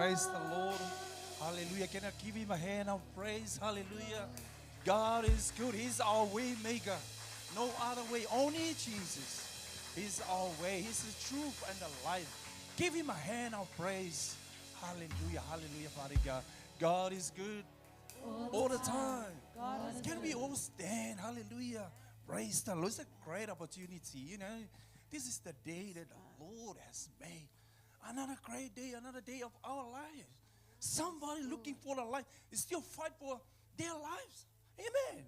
Praise the Lord. Hallelujah. Can I give him a hand of praise? Hallelujah. God is good. He's our way maker. No other way. Only Jesus. He's our way. He's the truth and the life. Give him a hand of praise. Hallelujah. Hallelujah, Father God. God is good all the time. Can we all stand? Hallelujah. Praise the Lord. It's a great opportunity. This is the day that the Lord has made. Another great day, another day of our lives. Somebody looking for a life is still fight for their lives. Amen.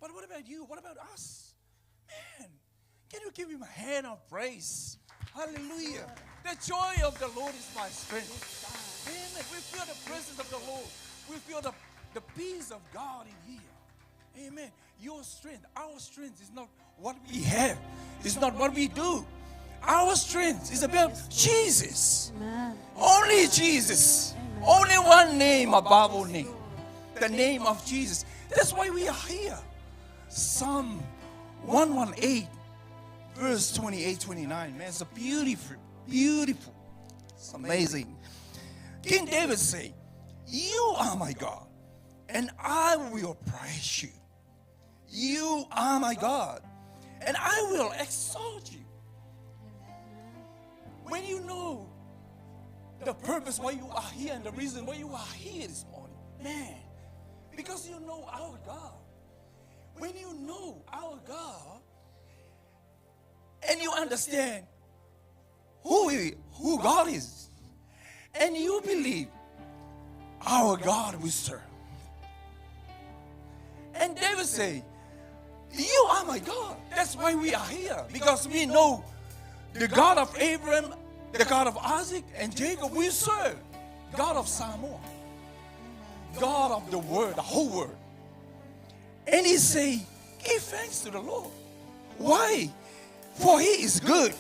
But what about you? What about us? Man, can you give him a hand of praise? Hallelujah. The joy of the Lord is my strength. Amen. We feel the presence of the Lord. We feel the peace of God in here. Amen. Your strength, our strength is not what we have. It's not what we do. Our strength is about Jesus. Amen. Only Jesus. Amen. Only one name above all names. The name of Jesus. That's why we are here. Psalm 118, verse 28, 29. Man, it's a beautiful, beautiful. It's amazing. King David say, "You are my God, and I will praise you. You are my God, and I will exalt you." When you know the purpose why you are here and the reason why you are here this morning, man, because you know our God. When you know our God and you understand who God is, and you believe our God we serve. And David say, "You are my God." That's why we are here, because we know the God of Abraham, the God of Isaac and Jacob we serve. God of Samoa. God of the world, the whole world. And he say, "Give thanks to the Lord." Why? For he is good.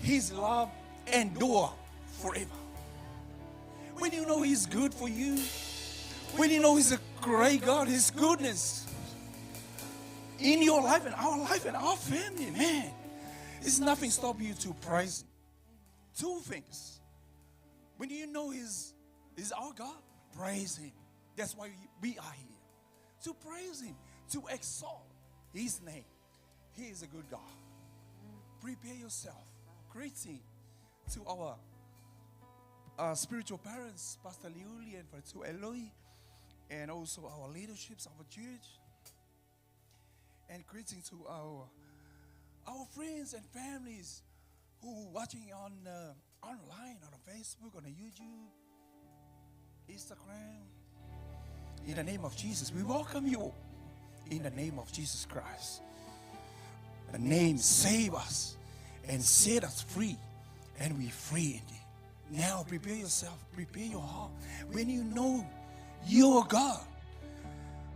His love endure forever. When you know he's good for you, when you know he's a great God, his goodness in your life and our family, man, it's nothing stop you to praise him. Two things. When you know he's our God, praise him. That's why we are here. To praise him, to exalt his name. He is a good God. Prepare yourself. Greeting to our spiritual parents, Pastor Liuli and Pastor Eloy, and also our leaderships of our church. And greeting to our friends and families who are watching online, on Facebook, on YouTube, Instagram. In the name of Jesus, we welcome you. In the name of Jesus Christ. The name save us and set us free, and we free indeed. Now prepare yourself, prepare your heart. When you know your God,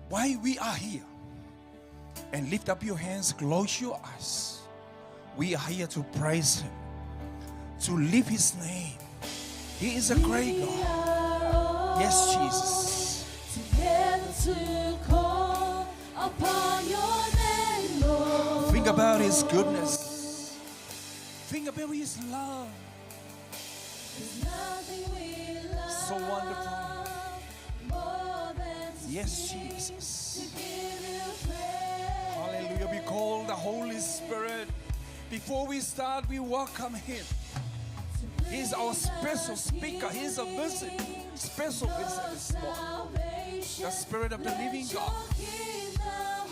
why we are here, and lift up your hands, close your eyes. We are here to praise him, to lift his name. He is a great God. Yes, Jesus. Together to call upon your name, Lord. Think about his goodness. Think about his love. There's nothing we love So wonderful. more than to Yes, sing, Jesus. to give you praise. Hallelujah. We call the Holy Spirit. Before we start, we welcome him. He's our special speaker. He's a visit, special visit this morning. The Spirit of the living God.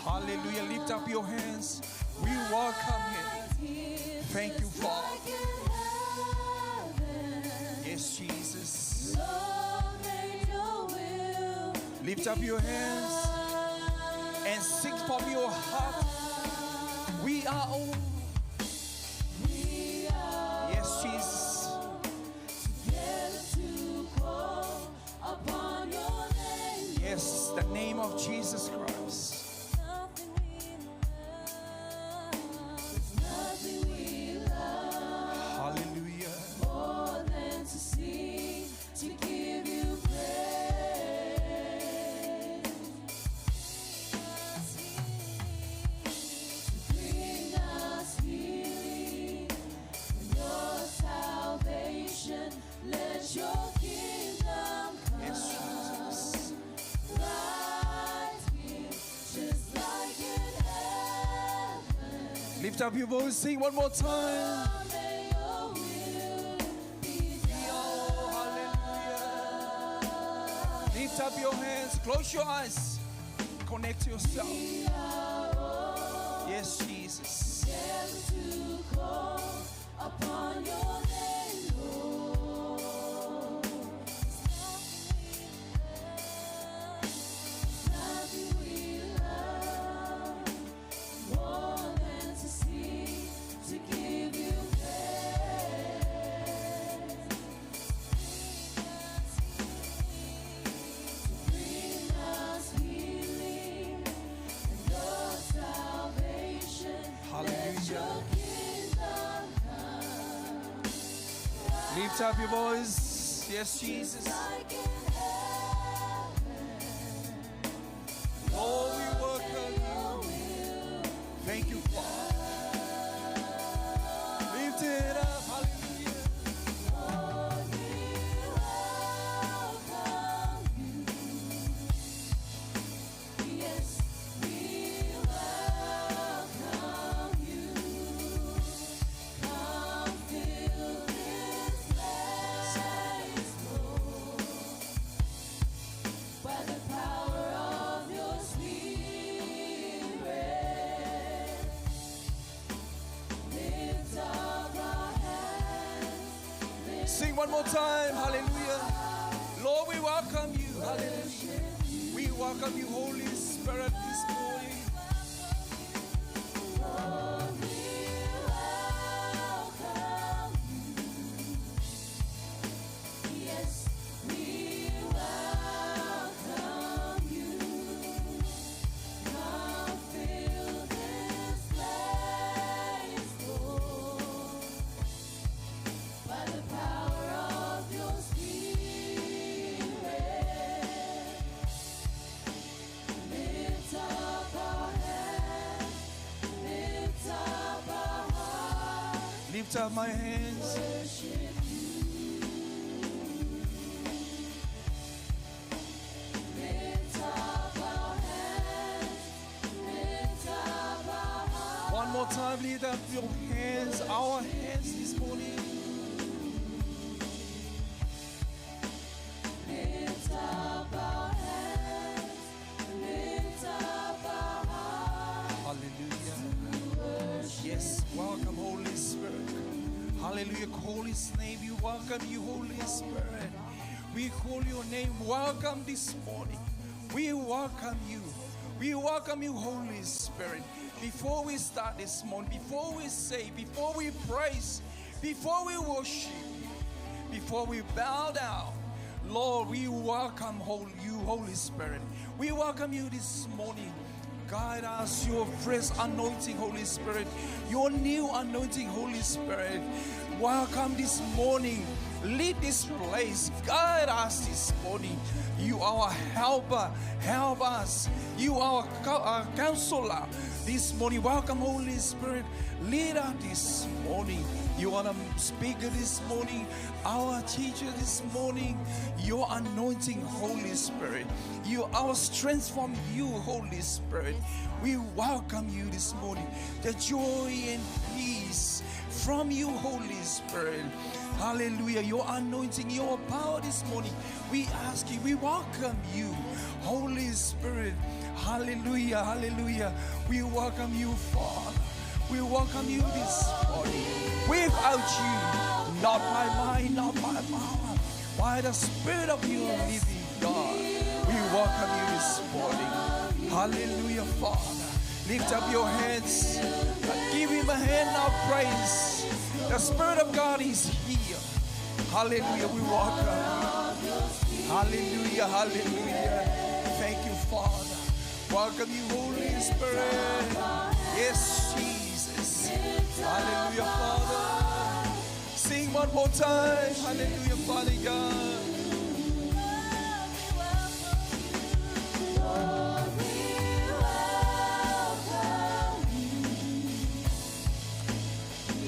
Hallelujah. Lift up your hands. We welcome him. Thank you, Father. Yes, Jesus. Lift up your hands and sing from your heart. We are all. Yes, Jesus. Yes, the name of Jesus Christ. Hallelujah. More than to sing, to give you praise. Bring us healing, your salvation. Let your kingdom Lift up your voice, sing one more time. May your will be Oh, hallelujah. Lift up your hands, close your eyes, connect to yourself. Yes, Jesus. done to call upon your name, Lord. Nothing we love more than to see, to give you praise. Bring us healing and your salvation. Let your kingdom come. Lift up your voice. Yes, Jesus. Like in heaven, Oh, we welcome you. Thank you, Father. Lift it up. Hallelujah. Lord, we welcome you. Yes, we welcome you. Come fill this place, Lord, by the power of your Spirit. Lift up our hands. Sing one more time. Hallelujah. Lord, we welcome you. Hallelujah. We welcome you, Holy Spirit, this morning. Lord, we welcome you. Yes, we welcome you. Come fill this place, Lord, by the power of your Spirit. Lift up our hands, lift up our hearts, Lift up my hands. worship you. Lift up our hands, lift up our hearts. One more time, lift up your hands, our hands this morning. Lift up our hands, lift up our hearts. Hallelujah. Yes, welcome, Holy Spirit. Hallelujah. Call His name. We welcome you, Holy Spirit. We call your name. Welcome this morning. We welcome you. We welcome you, Holy Spirit. Before we start this morning, before we say, before we praise, before we worship, before we bow down, Lord, we welcome you, Holy Spirit. We welcome you this morning. Guide us, your fresh anointing, Holy Spirit. Your new anointing, Holy Spirit. Welcome this morning. Lead this place. Guide us this morning. You are our helper. Help us. You are our counselor this morning. Welcome, Holy Spirit. Lead us this morning. You are the speaker this morning, our teacher this morning. Your anointing, Holy Spirit. You are our strength from you, Holy Spirit. We welcome you this morning. The joy and peace from you, Holy Spirit. Hallelujah. Your anointing, your power this morning. We ask you, we welcome you, Holy Spirit. Hallelujah. Hallelujah. We welcome you, Father. We welcome you this morning. Without you, not by might, not by power, by the Spirit of your living God. We welcome you this morning. Hallelujah, Father. Lift up your hands. Give him a hand of praise. The Spirit of God is here. Hallelujah. We welcome you. Hallelujah. Hallelujah. Thank you, Father. Welcome you, Holy Spirit. Yes, Jesus. Hallelujah, Father. Sing one more time. Hallelujah, Father God. Lord, we welcome you.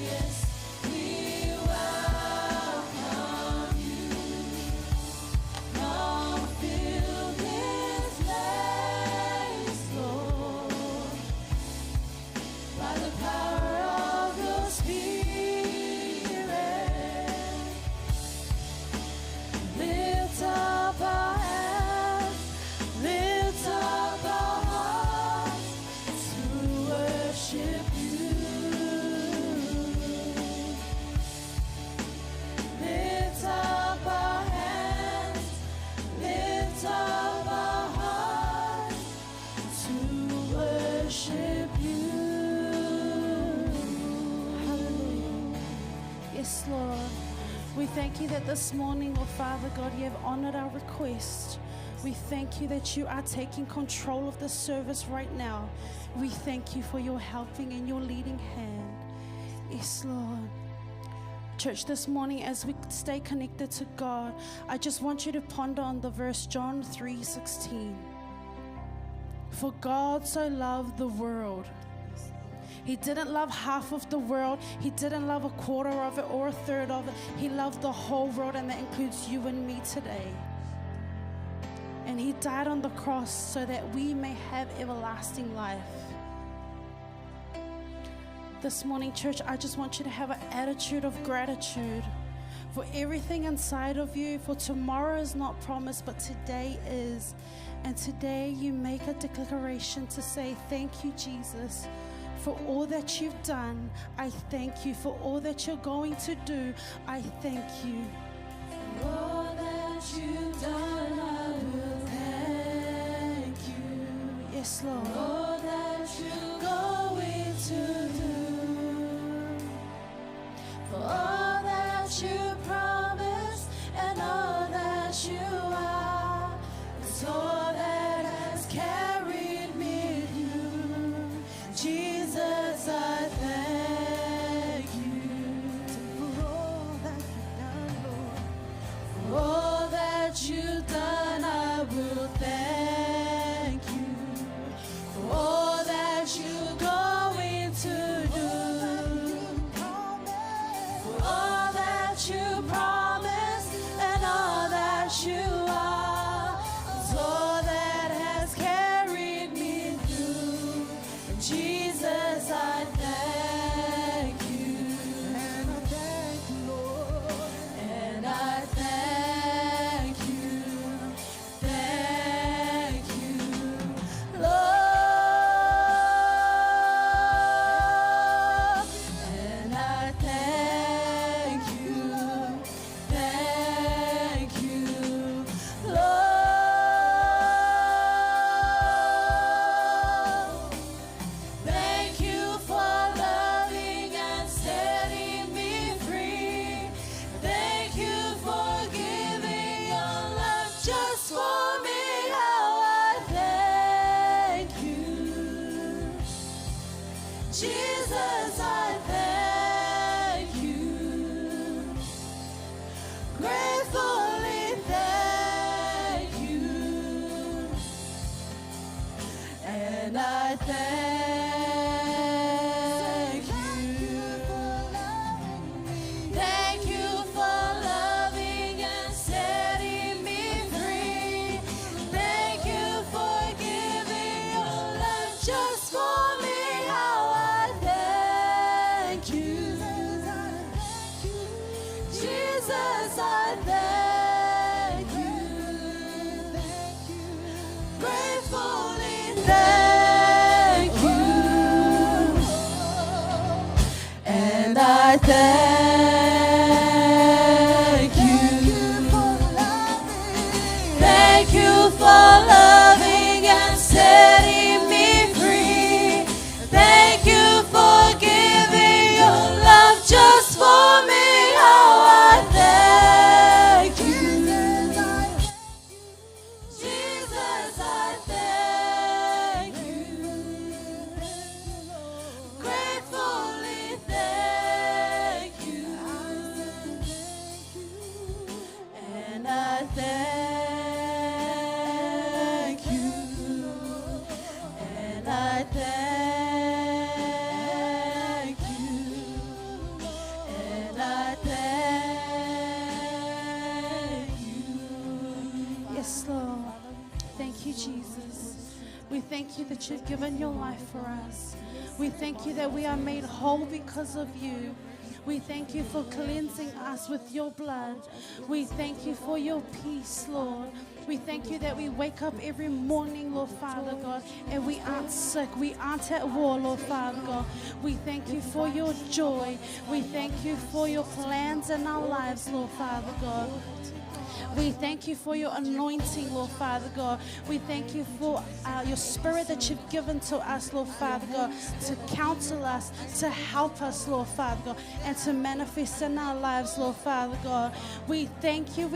Yes, we welcome you. Come fill this place, Lord, by the power Yes, Lord. We thank you that this morning, oh Father God, you have honored our request. We thank you that you are taking control of the service right now. We thank you for your helping and your leading hand. Yes, Lord. Church, this morning as we stay connected to God, I just want you to ponder on the verse John 3:16. For God so loved the world. He didn't love half of the world. He didn't love a quarter of it or a third of it. He loved the whole world, and that includes you and me today. And he died on the cross so that we may have everlasting life. This morning, church, I just want you to have an attitude of gratitude for everything inside of you, for tomorrow is not promised, but today is. And today you make a declaration to say, thank you, Jesus, for all that you've done. I thank you for all that you're going to do. I thank you. For all that you've done, I will thank you. Yes, Lord. For all that you're going to do. For all that you promised and all that you are. It's all that has carried me through. Jesus, I thank you. For all that you've done, Lord. For all that you've done, I will thank you. For all that you're going to do. For all that you promised and all that you are. It's all that has carried me through. Jesus, I thank you. And I thank you, Lord. And I thank you. Thank you, Lord. And I thank you. Thank you, Lord. Thank you for loving and setting me free. Thank you for giving your love just for me. How I thank you. Jesus, I thank you. Gratefully thank you. And I thank you. Thank you for loving and setting me free. Thank you for giving your love just for me. How I thank you. Jesus, I thank you. Gratefully thank you. And I thank you. Thank you for loving and setting me free. Thank you for giving your love just for me. How I thank you. Jesus, I thank you. Gratefully thank you. And I thank you. And I thank you. And I thank you. Yes, Lord. Thank you, Jesus. We thank you that you've given your life for us. We thank you that we are made whole because of you. We thank you for cleansing us with your blood. We thank you for your peace, Lord. We thank you that we wake up every morning, Lord Father God, and we aren't sick. We aren't at war, Lord Father God. We thank you for your joy. We thank you for your plans in our lives, Lord Father God. We thank you for your anointing, Lord Father God. We thank you for your spirit that you've given to us, Lord Father God, to counsel us, to help us, Lord Father God, and to manifest in our lives, Lord Father God. We thank you,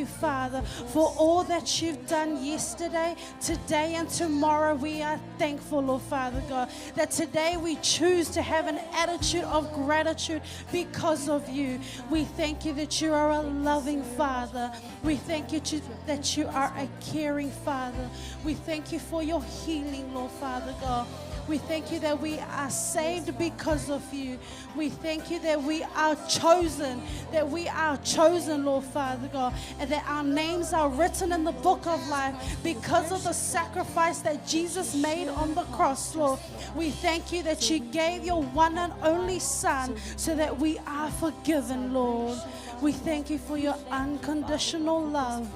Father, for all that you've done yesterday, today, and tomorrow. We are thankful, Lord Father God, that today we choose to have an attitude of gratitude because of you. We thank you that you are a loving Father. We thank you that you are a caring Father. We thank you for your healing, Lord Father God. We thank you that we are saved because of you. We thank you that we are chosen, Lord Father God, and that our names are written in the book of life because of the sacrifice that Jesus made on the cross, Lord. We thank you that you gave your one and only Son so that we are forgiven, Lord. We thank you for your unconditional love,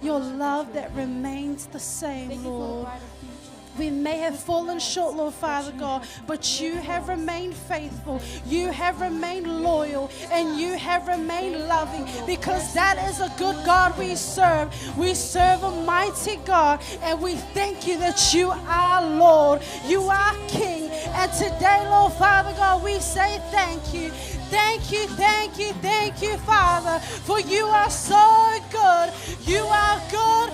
your love that remains the same, Lord. We may have fallen short, Lord Father God, but you have remained faithful, you have remained loyal, and you have remained loving, because that is a good God we serve. We serve a mighty God, and we thank you that you are Lord, you are King. And today, Lord Father God, we say thank you. Thank you, Father, for you are so good. You are good,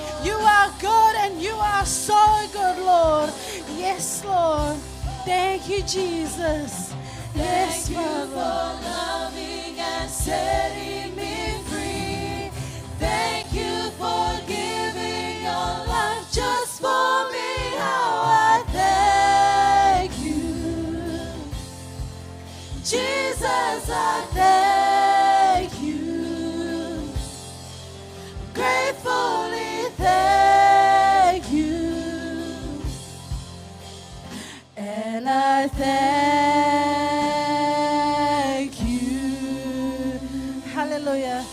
and you are so good, Lord. Yes, Lord. Thank you, Jesus. Yes, Thank you for loving and setting me free. Thank you for giving your life just for me. How I thank you, Jesus. I thank you, gratefully thank you, and I thank you. Hallelujah.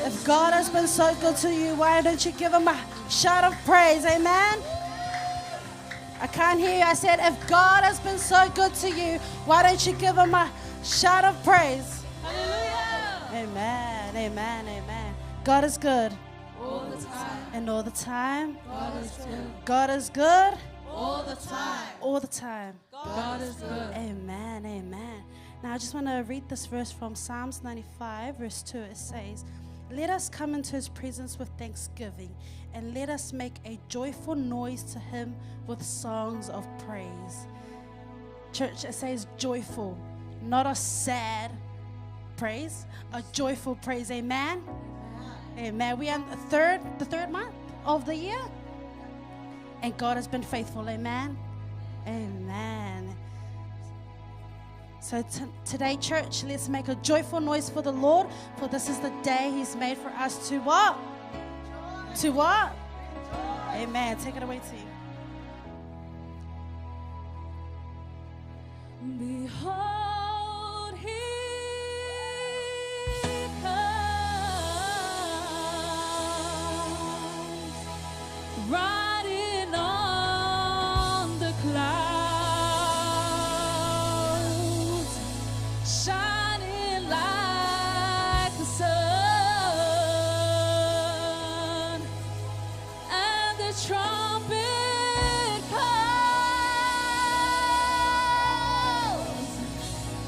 If God has been so good to you, why don't you give him a shout of praise? Amen. I can't hear you. I said, if God has been so good to you, why don't you give him a shout of praise? Hallelujah. Amen, amen, amen. God is good. All the time. And all the time. God is good. God is good. All the time. All the time. God is good. Amen, amen. Now I just want to read this verse from Psalms 95, verse 2. It says, let us come into his presence with thanksgiving, and let us make a joyful noise to him with songs of praise. Church, it says joyful, not a sad praise, a joyful praise. Amen. Amen. We are in the third month of the year, and God has been faithful. Amen. Amen. So today, church, let's make a joyful noise for the Lord, for this is the day he's made for us to what? To what? Amen. Take it away, team. Behold, he comes, riding on the clouds, shining like the sun, and the trumpet calls.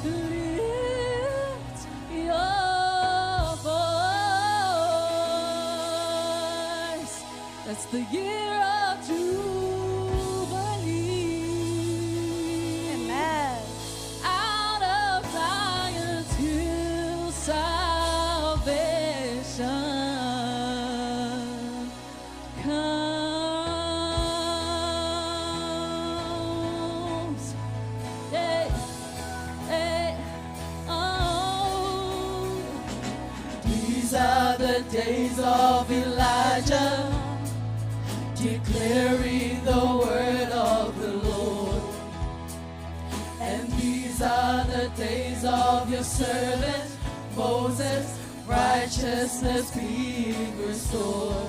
Lift your voice. That's the year of Jubilee. Amen. Out of Zion's hill, salvation comes. Hey, hey, oh. These are the days of Elijah, declaring the word of the Lord. And these are the days of your servant Moses, righteousness being restored.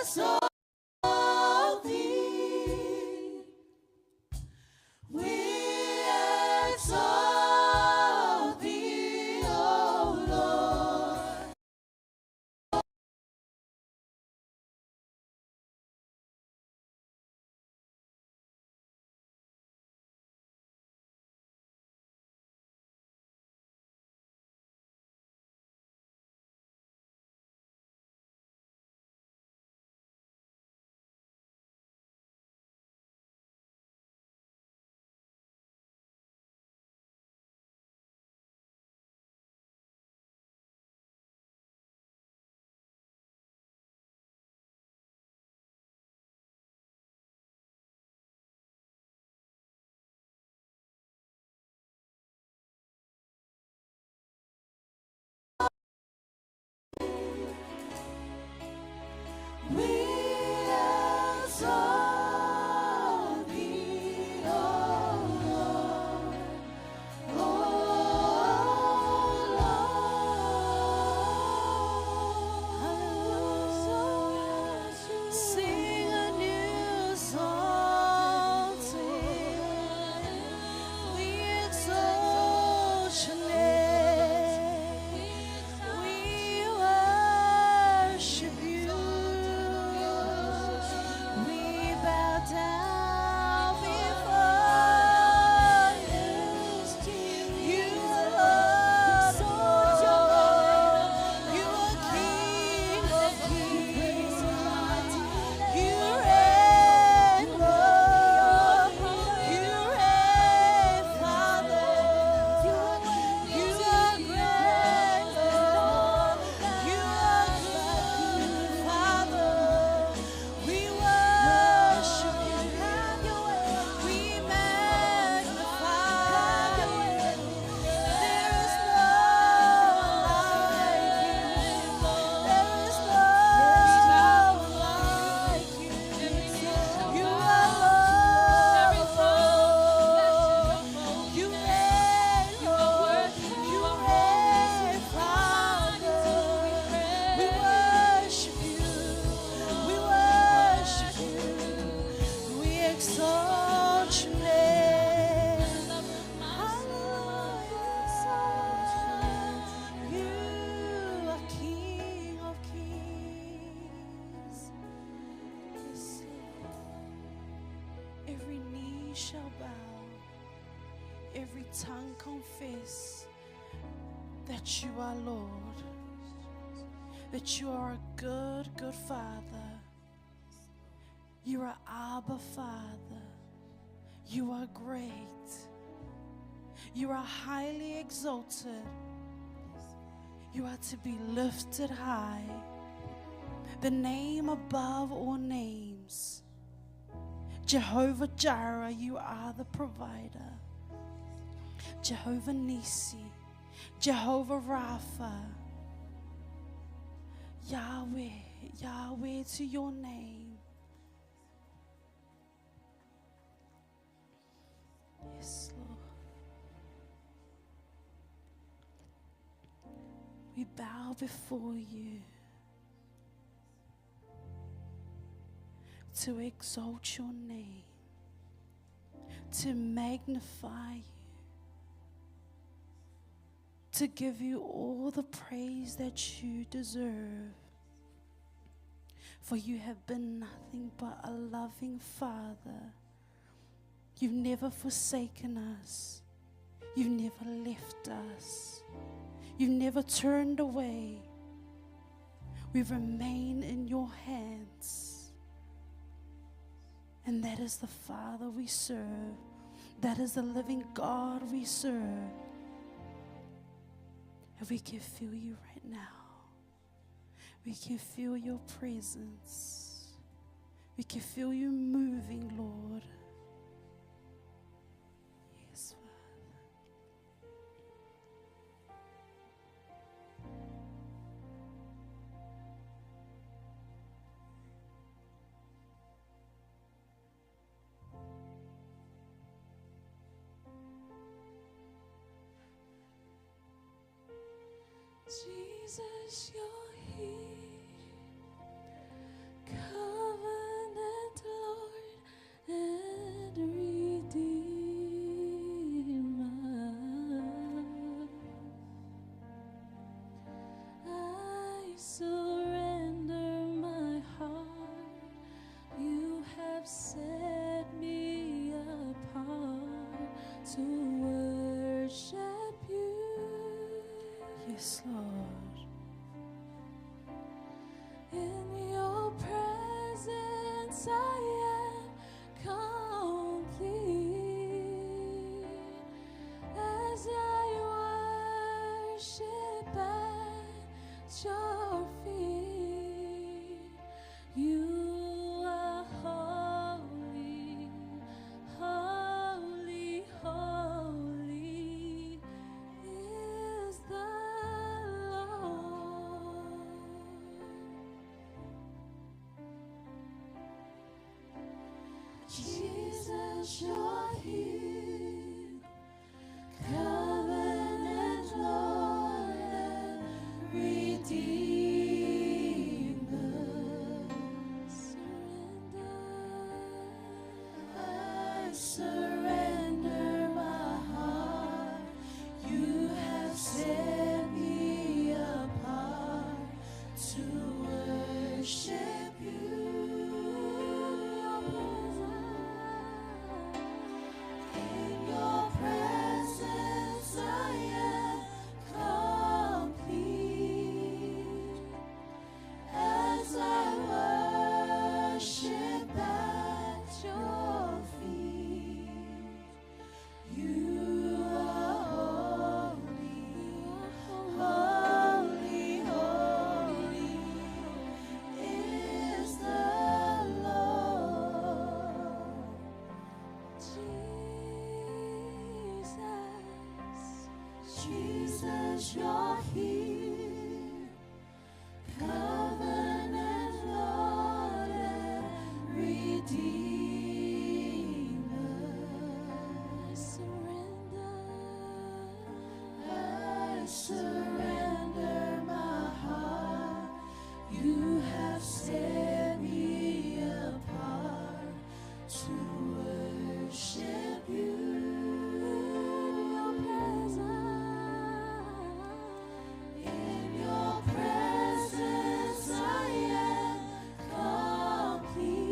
exalt thee. We exalt thee, O Lord. We exalt thee, O Lord. O Lord. Sing a new song to Him. We exalt your name. We worship you. We bow down before you. You are Lord. You are King of kings. You reign, Lord. You reign, Father. You are great, Lord. You are good, Father. We worship you. We magnify you. There is no like you. There is no like you. You are Lord. You reign, Lord. You reign, Father. We worship you. We worship you. We exalt your name. Hallelujah. You are King of kings. Yes, Lord. Every knee shall bow, every tongue confess that you are Lord, that you are a good, good Father. You are Abba Father. You are great. You are highly exalted. You are to be lifted high. The name above all names. Jehovah Jireh, you are the provider. Jehovah Nisi, Jehovah Rapha. Yahweh, Yahweh to your name. Yes, Lord. We bow before you to exalt your name, to magnify you, to give you all the praise that you deserve. For you have been nothing but a loving Father. You've never forsaken us. You've never left us. You've never turned away. We remain in your hands. And that is the Father we serve. That is the living God we serve. And we can feel you right now. We can feel your presence. We can feel you moving, Lord. Yes, Father. Jesus, you're here, covenant Lord and Redeemer. I surrender my heart. You have set me apart to worship you. Yes, Lord. In your presence I am complete as I worship at your feet. You are holy, holy, holy is the Lord. Jesus, you're here, covenant Lord and Redeemer. I surrender my heart. You have set me apart to worship you. In your presence I am complete as I worship at your feet. You are holy, holy, holy is the Lord. Jesus, you're here, covenant Lord and Redeemer. I surrender my heart. You have set me apart to worship you. In your presence I am complete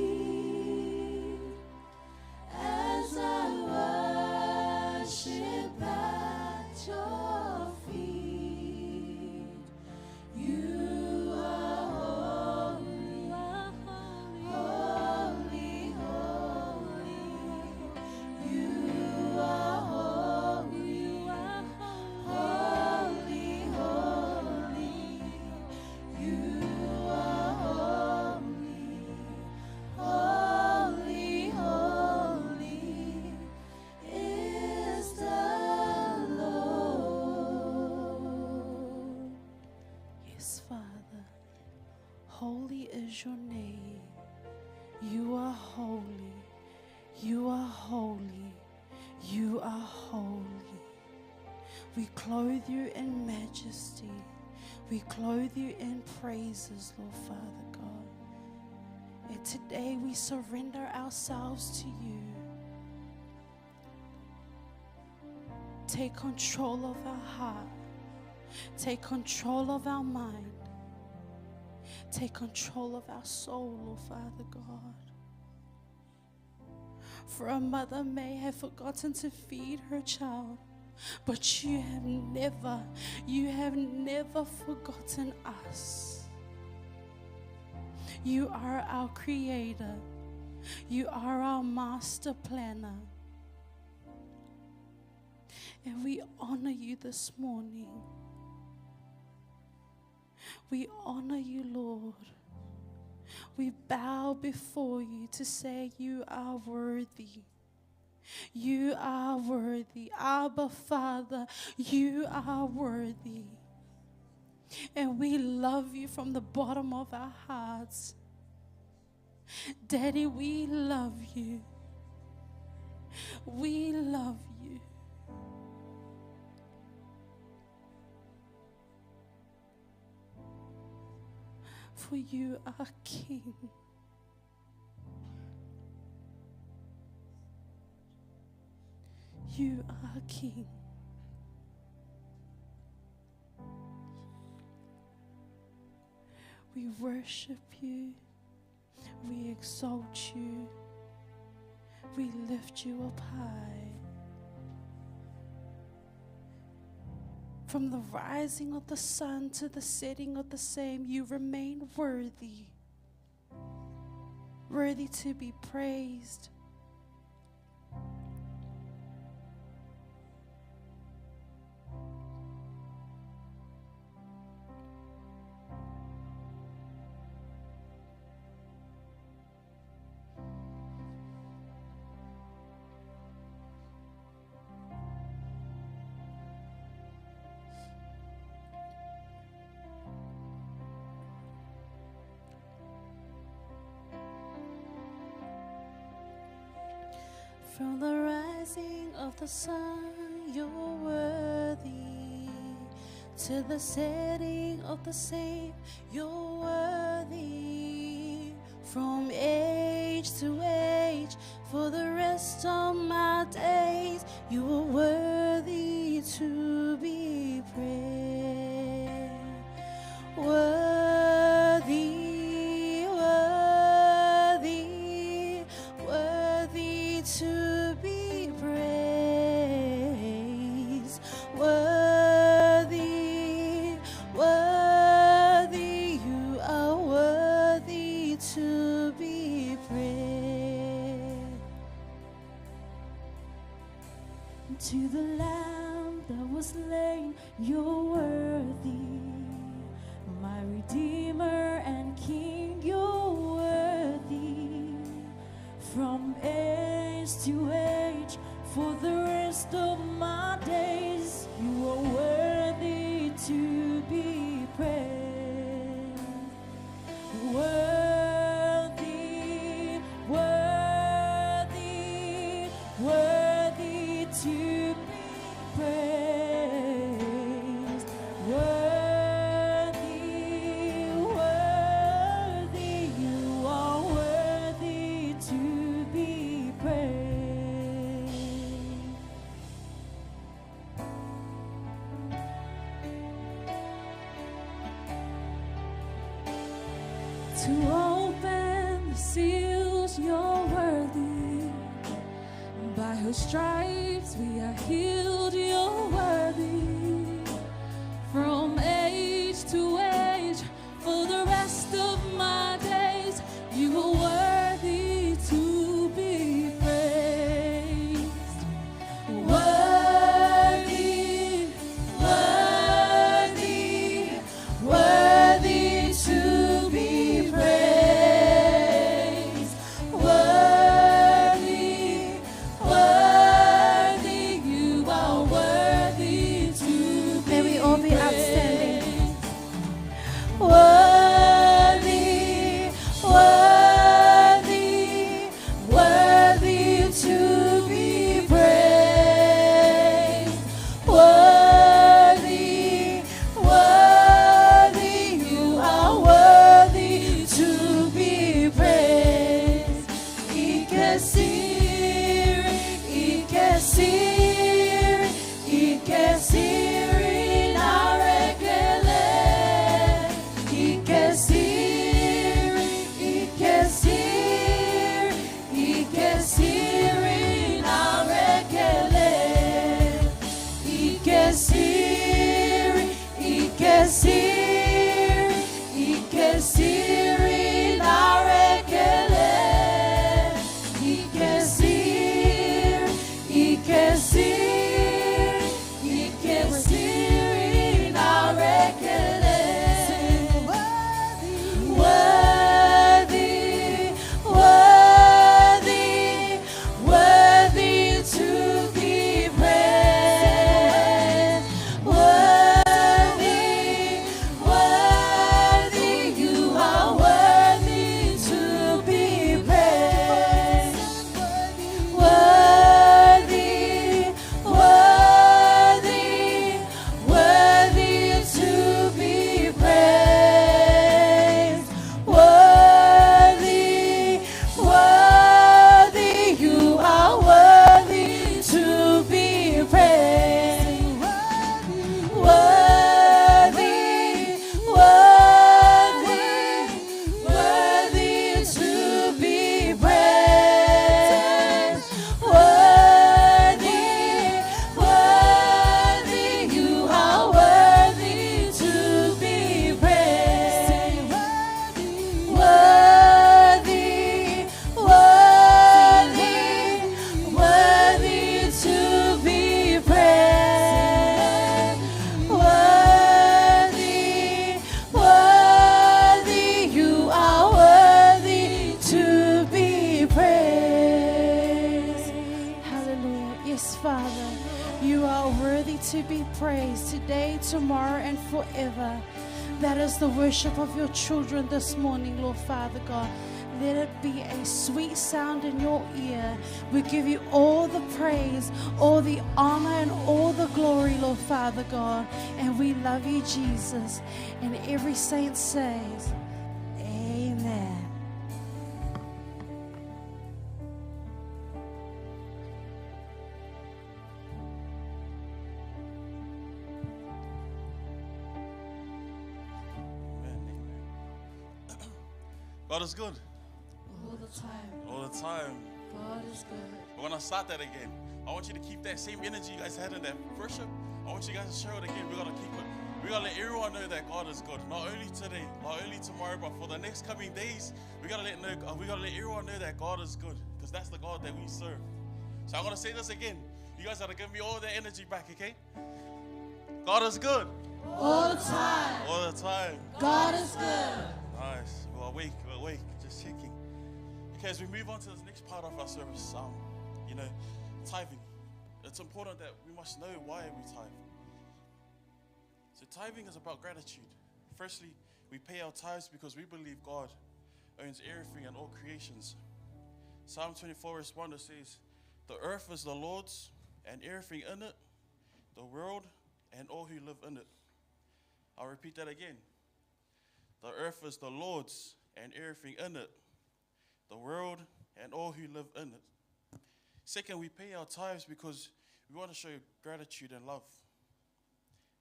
as I worship at your feet. You are holy, holy, holy. You are holy, holy, holy. You are holy, holy, holy is the Lord. Yes, Father. Holy is your name. You are holy. You are holy. You are holy. We clothe you in majesty. We clothe you in praises, Lord Father God. And today we surrender ourselves to you. Take control of our heart. Take control of our mind. Take control of our soul, Lord Father God. For a mother may have forgotten to feed her child, but you have never forgotten us. You are our creator. You are our master planner. And we honor you this morning. We honor you, Lord. We bow before you to say you are worthy. You are worthy. Abba, Father, you are worthy. And we love you from the bottom of our hearts. Daddy, we love you. We love you. for you are King. You are King. We worship you. We exalt you. We lift you up high. From the rising of the sun to the setting of the same, you remain worthy. Worthy to be praised. From the rising of the sun, you're worthy. To the setting of the same, you're worthy. From age to age, for the rest of my days, you are worthy to be praised. Worthy, worthy, worthy to be praised. Worthy, worthy, you are worthy to be praised. To the Lamb that was slain, you're worthy. My Redeemer and King, you're worthy. From age to age, for the rest of my days, you are worthy to be praised. Worthy, worthy, worthy to be praised. Worthy, worthy, you are worthy to be praised. To open the seals, you're worthy. By whose stripes we are healed, you're worthy. From age to age, for the rest of my days, you are worthy to be praised. Worthy, worthy, worthy to be praised. Worthy, worthy, you are worthy and forever. That is the worship of your children this morning, Lord Father God. Let it be a sweet sound in your ear. We give you all the praise, all the honor, and all the glory, Lord Father God. And we love you, Jesus. And every saint says, Amen. God is good. All the time. All the time. God is good. We're going to start that again. I want you to keep that same energy you guys had in that worship. I want you guys to share it again. We're going to keep it. We're going to let everyone know that God is good. Not only today, not only tomorrow, but for the next coming days, we got to let everyone know that God is good, because that's the God that we serve. So I'm going to say this again. You guys got to give me all that energy back, okay? God is good. All the time. All the time. God is good. Nice. We're awake. Just checking. Okay, as we move on to this next part of our service, tithing. It's important that we must know why we tithe. So tithing is about gratitude. Firstly, we pay our tithes because we believe God owns everything and all creations. Psalm 24 verse 1 says, "The earth is the Lord's and everything in it, the world and all who live in it." I'll repeat that again. The earth is the Lord's and everything in it, the world and all who live in it. Second, we pay our tithes because we want to show gratitude and love.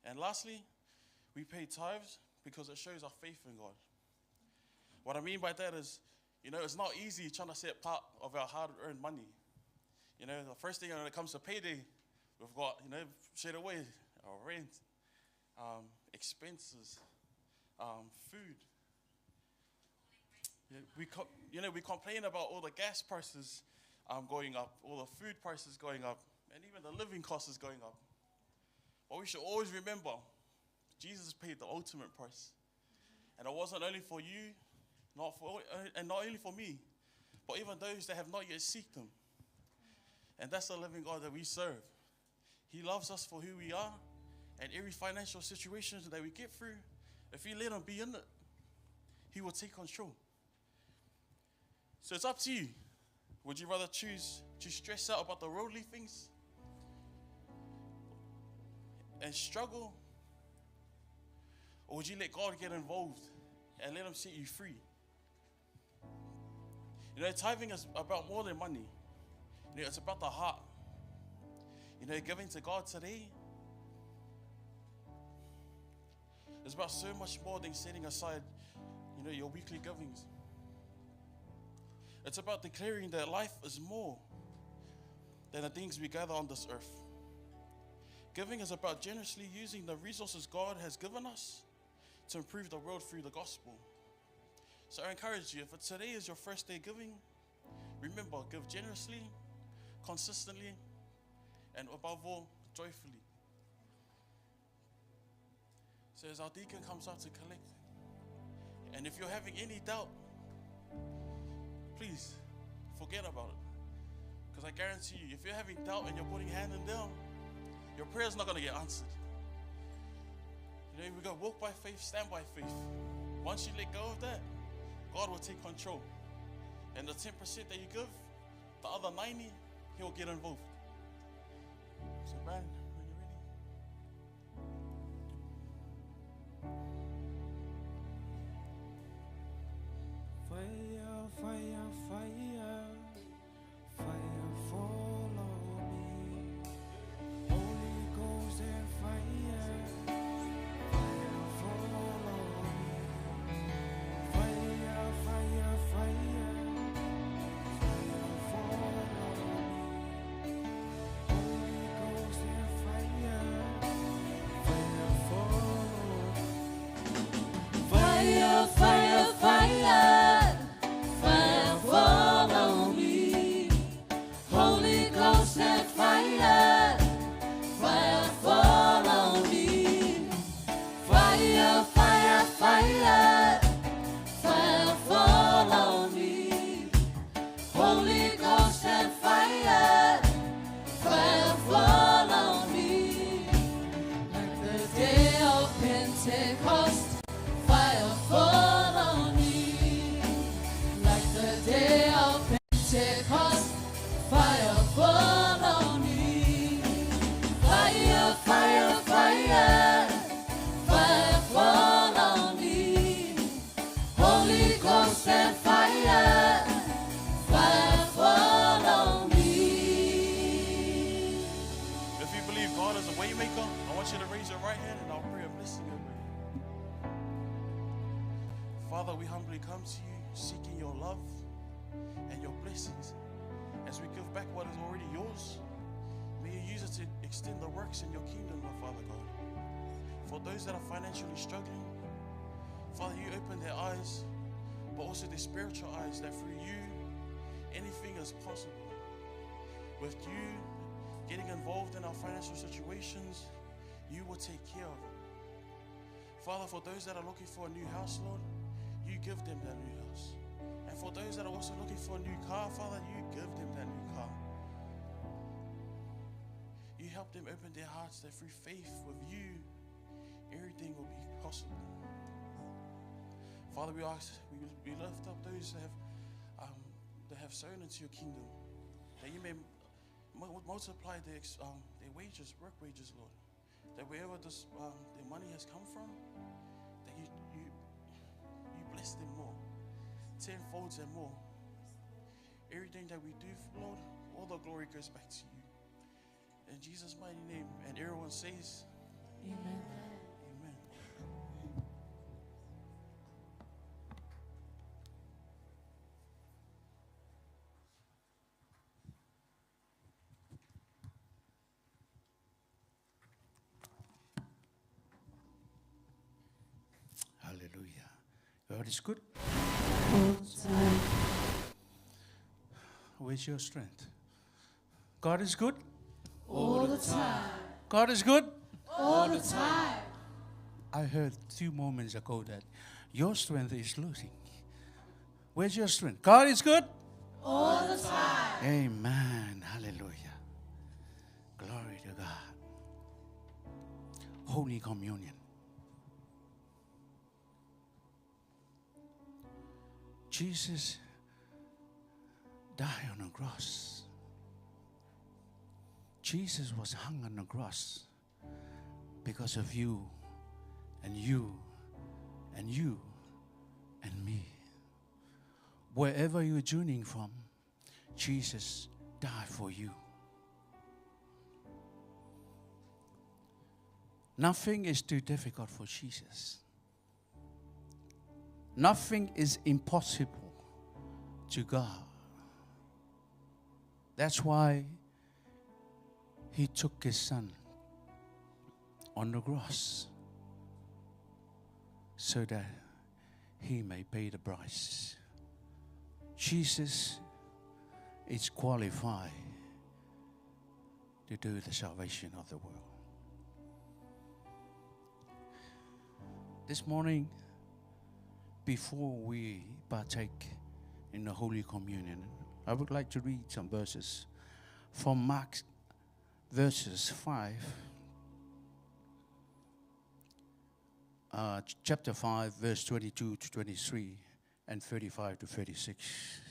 And lastly, we pay tithes because it shows our faith in God. What I mean by that is, it's not easy trying to set part of our hard-earned money. The first thing when it comes to payday, we've got, straight away, our rent, expenses, food. We complain about all the gas prices going up, all the food prices going up, and even the living costs is going up. But we should always remember, Jesus paid the ultimate price. And it wasn't only for you, not only for me, but even those that have not yet seeked Him. And that's the living God that we serve. He loves us for who we are, and every financial situation that we get through, if we let Him be in it, He will take control. So it's up to you. Would you rather choose to stress out about the worldly things and struggle? Or would you let God get involved and let Him set you free? Tithing is about more than money. It's about the heart. Giving to God today is about so much more than setting aside, your weekly givings. It's about declaring that life is more than the things we gather on this earth. Giving is about generously using the resources God has given us to improve the world through the gospel. So I encourage you, if today is your first day giving, remember, give generously, consistently, and above all, joyfully. So as our deacon comes out to collect, and if you're having any doubt, please forget about it. Because I guarantee you, if you're having doubt and you're putting hand in down, your prayer's not going to get answered. We're going to walk by faith, stand by faith. Once you let go of that, God will take control. And the 10% that you give, the other 90, He'll get involved. So, Brian, when you're ready. Fire, fire, fire, fire fall on me. Holy Ghost and fire, fire fall on me. Fire, fire, fire, fire fall on me. Holy Ghost and fire, fire fall on me. Fire, fire, fire, fire fall on me. Holy Ghost and fire, fire fall on me. Fire, fire, fire, fire fall on me. Holy Ghost and fire, fire fall on me. Like the day of Pentecost. Pentecost, fire fall on me. Like the day of Pentecost, fire fall on me. Fire, fire, fire, fire fall on me. Holy Ghost and fire, fire fall on me. If you believe God is a waymaker, I want you to raise your right hand and I'll pray a blessing over you. Father, we humbly come to you seeking your love and your blessings. As we give back what is already yours, may you use it to extend the works in your kingdom, Lord Father God. For those that are financially struggling, Father, you open their eyes, but also their spiritual eyes, that through you, anything is possible. With you getting involved in our financial situations, you will take care of it. Father, for those that are looking for a new house, Lord, you give them that new house. And for those that are also looking for a new car, Father, you give them that new car. You help them open their hearts that through faith with you, everything will be possible. Father, we ask, we lift up those that have sown into your kingdom, that you may multiply their wages, work wages, Lord. That wherever their money has come from, that you bless them more, tenfolds and more. Everything that we do, Lord, all the glory goes back to you. In Jesus' mighty name, and everyone says, Amen. Amen. Hallelujah. God is good. All the time. Where's your strength? God is good. All the time. God is good. All the time. I heard 2 moments ago that your strength is losing. Where's your strength? God is good. All the time. Amen. Hallelujah. Glory to God. Holy Communion. Jesus died on a cross. Jesus was hung on the cross because of you and you and you and me. Wherever you're journeying from, Jesus died for you. Nothing is too difficult for Jesus. Nothing is impossible to God. That's why He took His Son on the cross so that He may pay the price. Jesus is qualified to do the salvation of the world. This morning, before we partake in the Holy Communion, I would like to read some verses from Mark, verses 5, chapter 5, verse 22 to 23, and 35 to 36.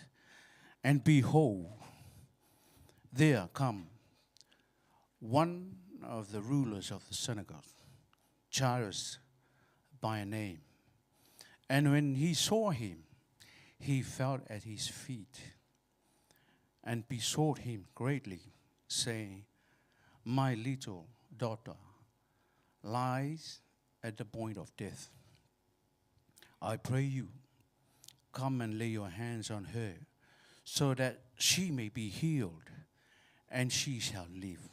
And behold, there come one of the rulers of the synagogue, Jairus by name. And when he saw him, he fell at his feet and besought him greatly, saying, My little daughter lies at the point of death. I pray you, come and lay your hands on her, so that she may be healed, and she shall live.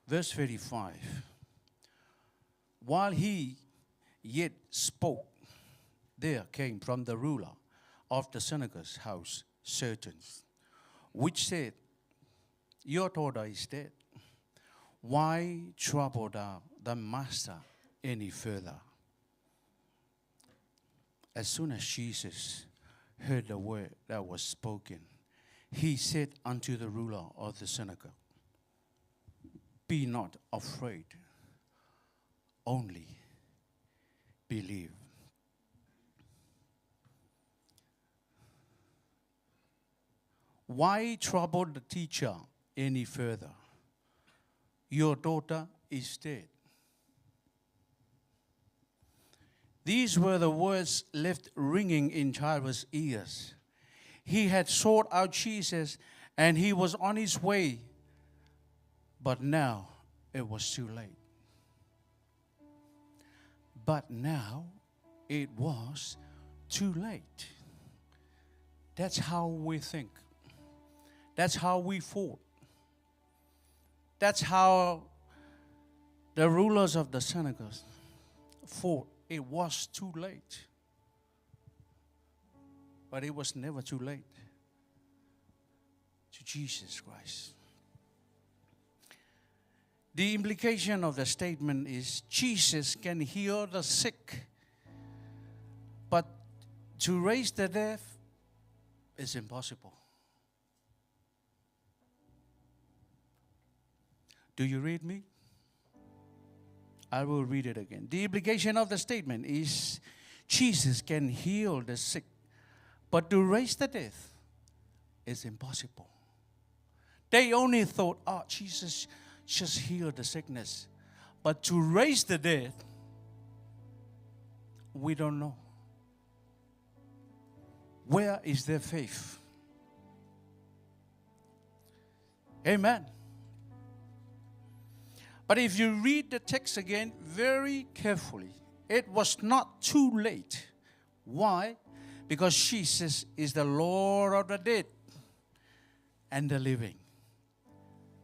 Verse 35. While he yet spoke, there came from the ruler of the synagogue's house certain, which said, Your daughter is dead. Why trouble thou the master any further? As soon as Jesus heard the word that was spoken, he said unto the ruler of the synagogue, Be not afraid, only believe. Why trouble the teacher any further? Your daughter is dead. These were the words left ringing in Jairus' ears. He had sought out Jesus and he was on his way, but now it was too late. But now it was too late. That's how we think. That's how we fought. That's how the rulers of the synagogues fought. It was too late. But it was never too late to Jesus Christ. The implication of the statement is Jesus can heal the sick, but to raise the dead is impossible. Do you read me? I will read it again. The implication of the statement is Jesus can heal the sick, but to raise the dead is impossible. They only thought, oh, Jesus just healed the sickness. But to raise the dead, we don't know. Where is their faith? Amen. But if you read the text again very carefully, it was not too late. Why? Because Jesus is the Lord of the dead and the living.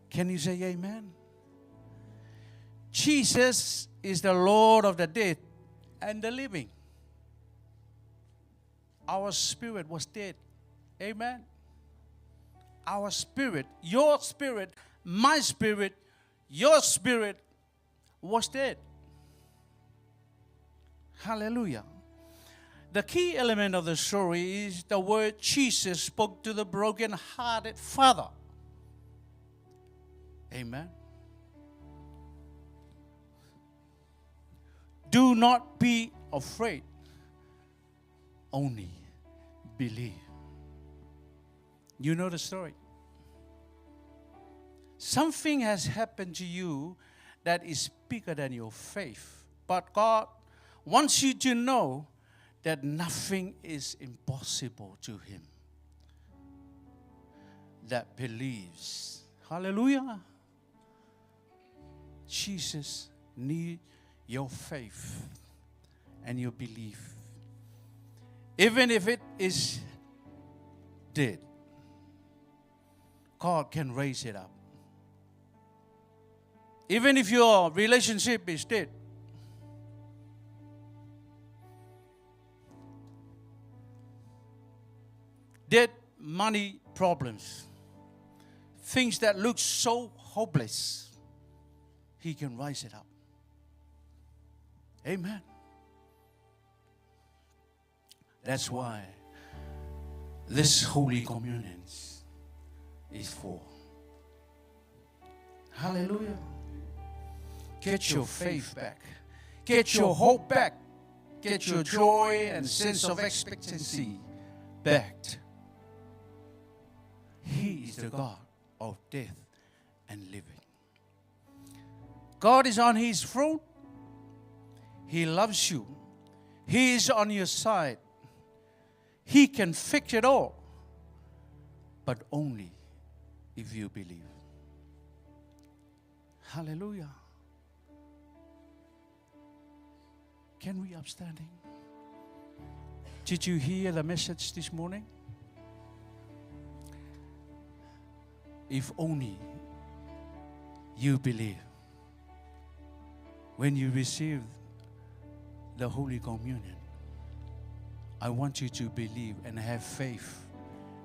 Can you say amen? Jesus is the Lord of the dead and the living. Our spirit was dead. Amen. Our spirit, your spirit, my spirit, your spirit was dead. Hallelujah. The key element of the story is the word Jesus spoke to the broken-hearted father. Amen. Do not be afraid. Only believe. You know the story. Something has happened to you that is bigger than your faith. But God wants you to know that nothing is impossible to Him that believes. Hallelujah. Jesus needs your faith and your belief. Even if it is dead, God can raise it up. Even if your relationship is dead, dead money problems, things that look so hopeless, He can rise it up. Amen. That's why this Holy Communion is for. Hallelujah. Get your faith back. Get your hope back. Get your joy and sense of expectancy back. He is the God of death and living. God is on His throne. He loves you. He is on your side. He can fix it all, but only if you believe. Hallelujah. Can we upstanding? Did you hear the message this morning? If only you believe. When you receive the Holy Communion, I want you to believe and have faith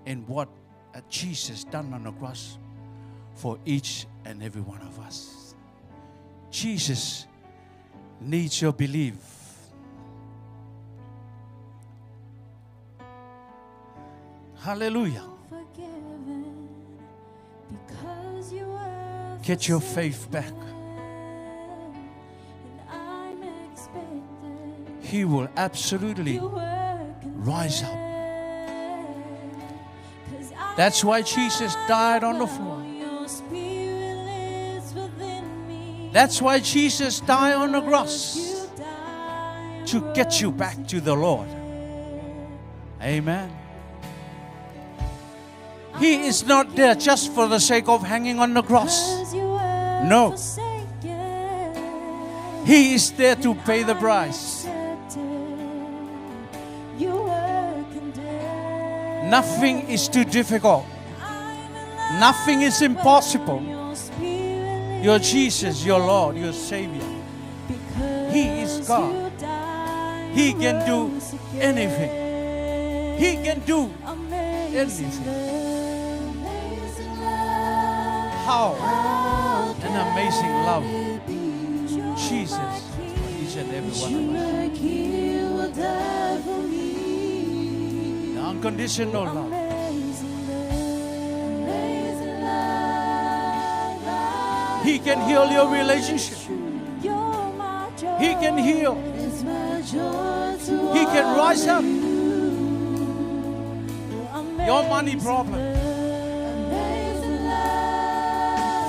in what Jesus done on the cross for each and every one of us. Jesus needs your belief. Hallelujah. Forgiven because you were Get your faith back. forgiven. And I He will absolutely rise up. That's why Jesus died on the floor. That's why Jesus died on the cross, to get you back to the Lord. Amen. He is not there just for the sake of hanging on the cross. No. He is there to pay the price. Nothing is too difficult. Nothing is impossible. Your Jesus, your Lord, your Savior. He is God. He can do anything. He can do anything. How an amazing love Jesus for each and every one of us. The unconditional love. He can heal your relationship. He can heal. He can rise up your money problem.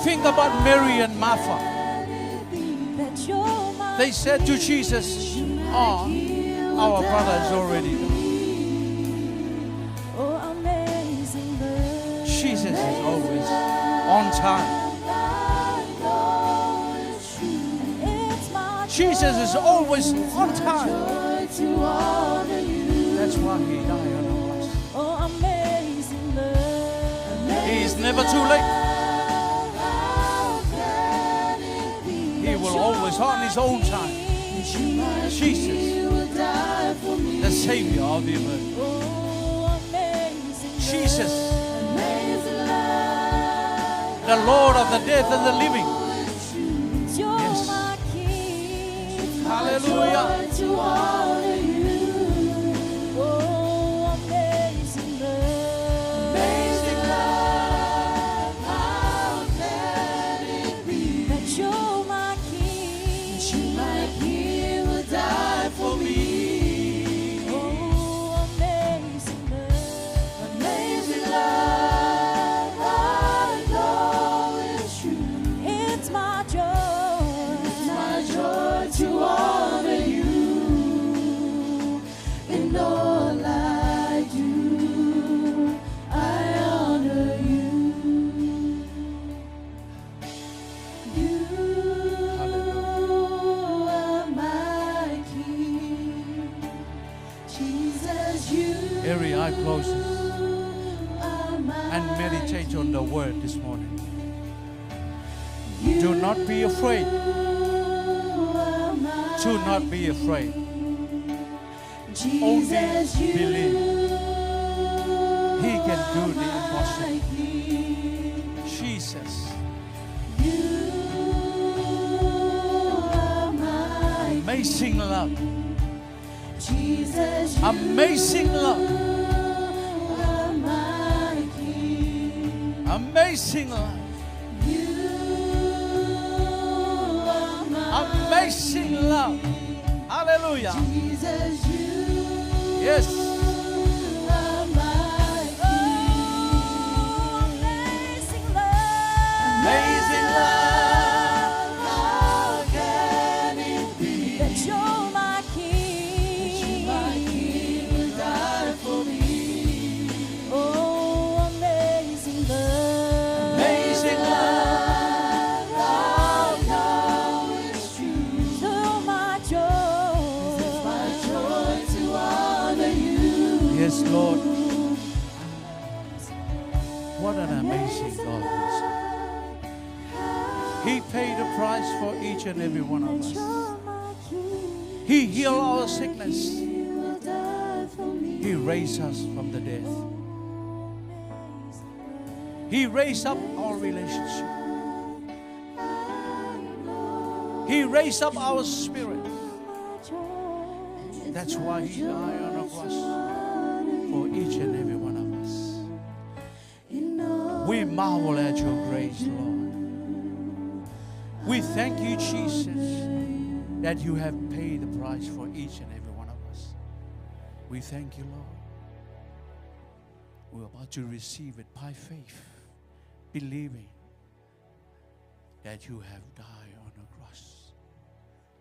Think about Mary and Martha. They said to Jesus, "Oh, our brother is already gone." Jesus is always on time. Jesus is always on time. That's why He died on the cross. He is never too late. He will always on His own time. Jesus, the Savior of the earth. Jesus, the Lord of the dead and the living. Yes. Hallelujah. Every eye closes and meditate on the word this morning. Do not be afraid. Do not be afraid. Only believe. He can do the impossible. Jesus. Amazing love. Amazing love. Amazing love. Amazing love. Hallelujah. Yes. Amazing love. Yes, Lord. What an amazing God we serve. He paid the price for each and every one of us. He healed our sickness. He raised us from the dead. He raised up our relationship. He raised up our spirit. That's why He died on the cross for each and every one of us. We marvel at your grace, Lord. We thank you, Jesus, that you have paid the price for each and every one We thank you, Lord. We're about to receive it by faith, believing that you have died on the cross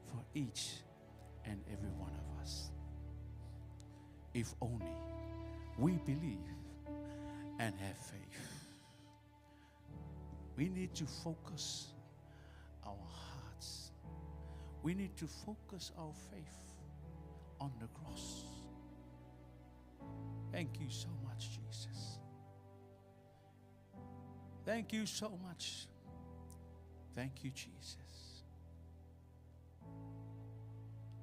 for each and every one of us. If only we believe and have faith. We need to focus our hearts. We need to focus our faith on the cross. Thank you so much, Jesus. Thank you so much. Thank you, Jesus.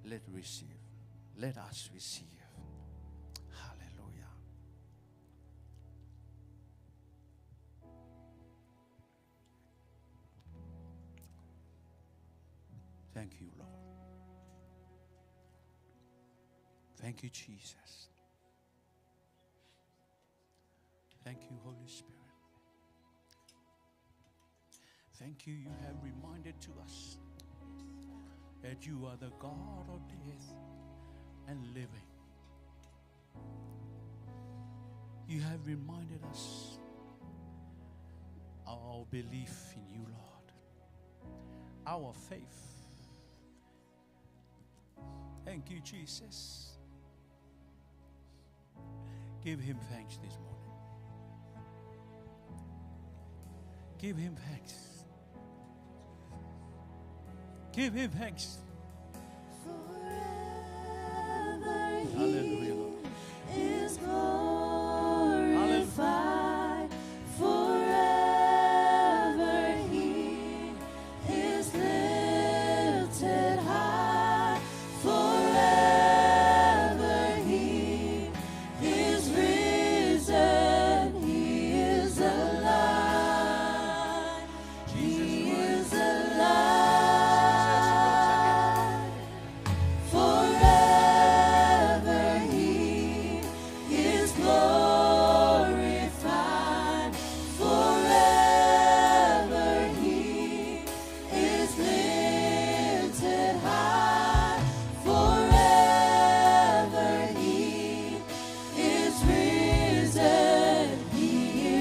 Let us receive. Hallelujah. Thank you, Lord. Thank you, Jesus. Thank you, Holy Spirit. Thank you, you have reminded to us that you are the God of death and living. You have reminded us our belief in you, Lord, our faith. Thank you, Jesus. Give him thanks this morning. Give him thanks. Give him thanks. Forever Hallelujah, Lord. He is glorified. Forever He is lifted high. Forever He is risen. He is alive. He is alive. Forever He is glorified. Forever He is lifted high. Forever He is risen. He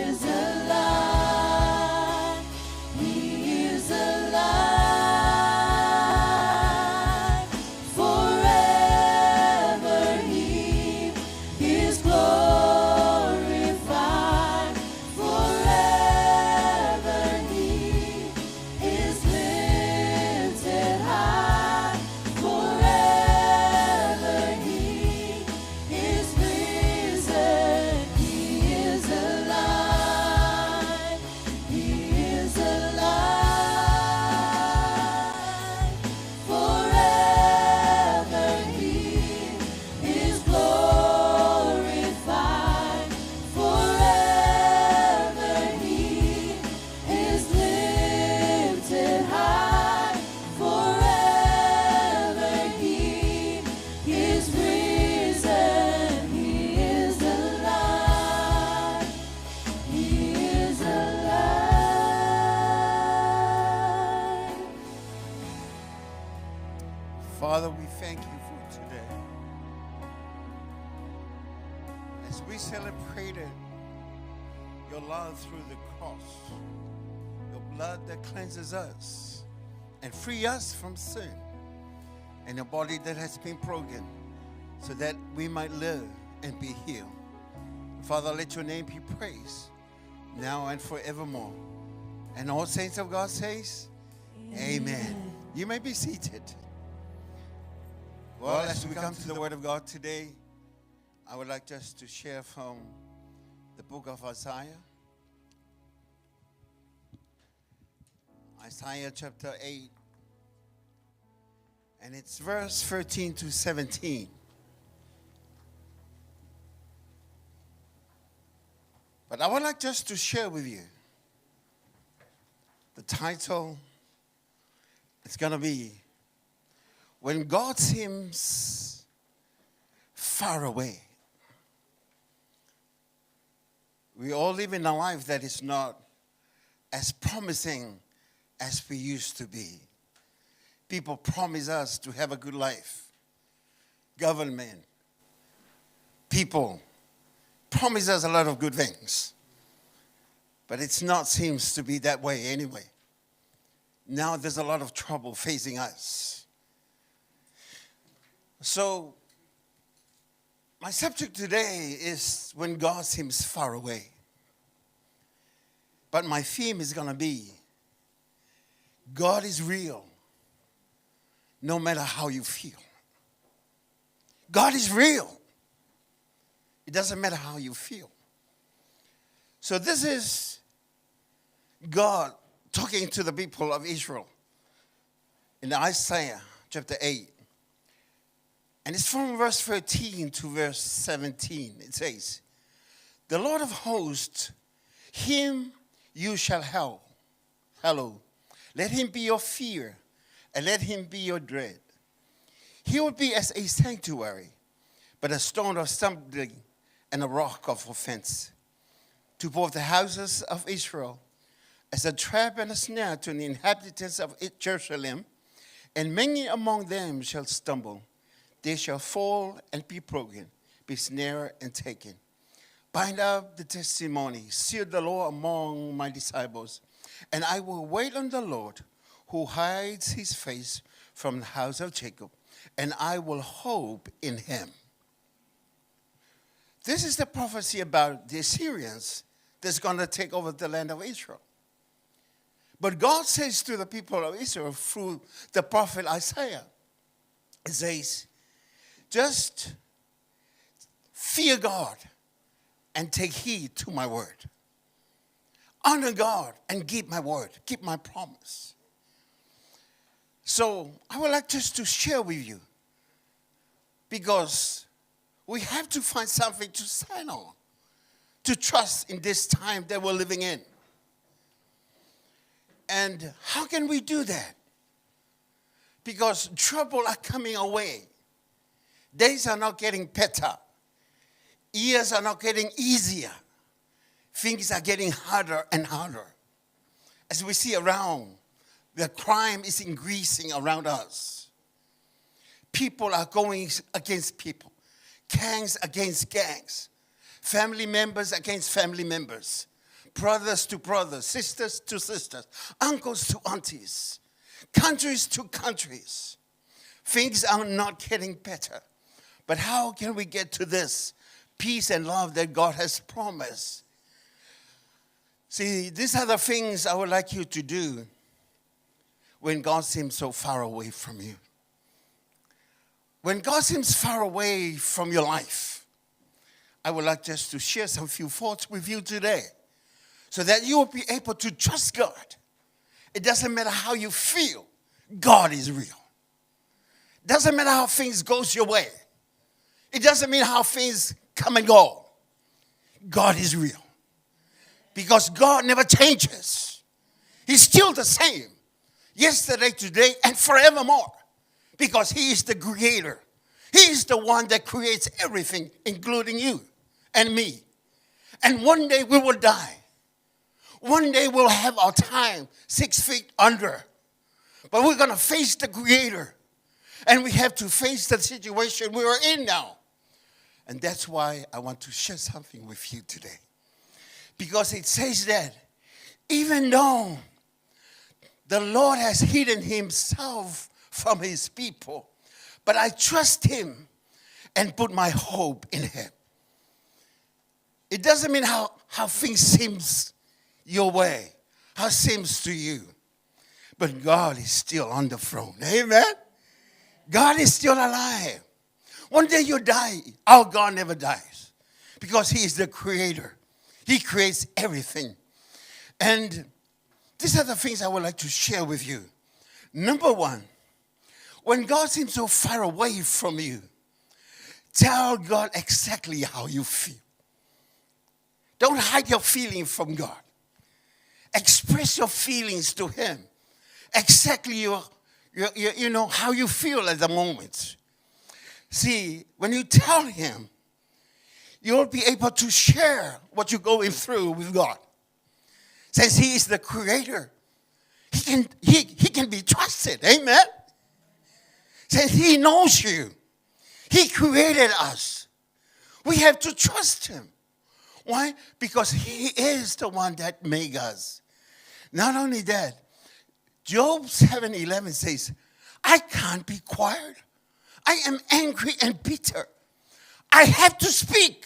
is alive. He is alive. Forever He is glorified. Forever He is lifted high. Forever He is risen. He is alive. He is alive. Forever He is glorified. Forever He is lifted high. Forever He is risen. He is alive. He is alive. Father, we thank you for today. As we celebrated your love through the cross, your blood that cleanses us and free us from sin, and your body that has been broken so that we might live and be healed. Father, let your name be praised now and forevermore. And all saints of God says, Amen. You may be seated. Well, as we come to the Word of God today, I would like just to share from the book of Isaiah. Isaiah chapter 8. And it's verse 13 to 17. But I would like just to share with you the title. It's going to be When God Seems Far Away. We all live in a life that is not as promising as we used to be. People promise us to have a good life. Government, people promise us a lot of good things. But it's not seems to be that way anyway. Now there's a lot of trouble facing us. So my subject today is when God seems far away. But my theme is going to be God is real no matter how you feel. God is real. It doesn't matter how you feel. So this is God talking to the people of Israel in Isaiah chapter 8. And it's from verse 13 to verse 17. It says, the Lord of hosts, him you shall help. Hello. Let him be your fear, and let him be your dread. He will be as a sanctuary, but a stone of stumbling and a rock of offense. To both the houses of Israel, as a trap and a snare to the inhabitants of Jerusalem, and many among them shall stumble. They shall fall and be broken, be snared and taken. Bind up the testimony, seal the law among my disciples, and I will wait on the Lord, who hides his face from the house of Jacob, and I will hope in him. This is the prophecy about the Assyrians that's going to take over the land of Israel. But God says to the people of Israel through the prophet Isaiah, it says, just fear God and take heed to my word. Honor God and keep my word, keep my promise. So I would like just to share with you, because we have to find something to stand on, to trust in this time that we're living in. And how can we do that? Because trouble are coming our way. Days are not getting better. Years are not getting easier. Things are getting harder and harder. As we see around, the crime is increasing around us. People are going against people. Gangs against gangs. Family members against family members. Brothers to brothers. Sisters to sisters. Uncles to aunties. Countries to countries. Things are not getting better. But how can we get to this peace and love that God has promised? See, these are the things I would like you to do when God seems so far away from you. When God seems far away from your life, I would like just to share some few thoughts with you today so that you will be able to trust God. It doesn't matter how you feel, God is real. It doesn't matter how things goes your way. It doesn't mean how things come and go. God is real. Because God never changes. He's still the same. Yesterday, today, and forevermore. Because he is the creator. He is the one that creates everything, including you and me. And one day we will die. One day we'll have our time 6 feet under. But we're going to face the creator. And we have to face the situation we are in now. And that's why I want to share something with you today. Because it says that even though the Lord has hidden himself from his people, but I trust him and put my hope in him. It doesn't mean how things seems your way, how it seems to you. But God is still on the throne. Amen? God is still alive. One day you die. Our God never dies. Because he is the creator. He creates everything. And these are the things I would like to share with you. Number one, when God seems so far away from you, tell God exactly how you feel. Don't hide your feelings from God. Express your feelings to him. Exactly you know how you feel at the moment. See, when you tell him, you'll be able to share what you're going through with God. Since he is the creator, he can be trusted. Amen? Since he knows you. He created us. We have to trust him. Why? Because he is the one that made us. Not only that, Job 7:11 says, I can't be quiet. I am angry and bitter. I have to speak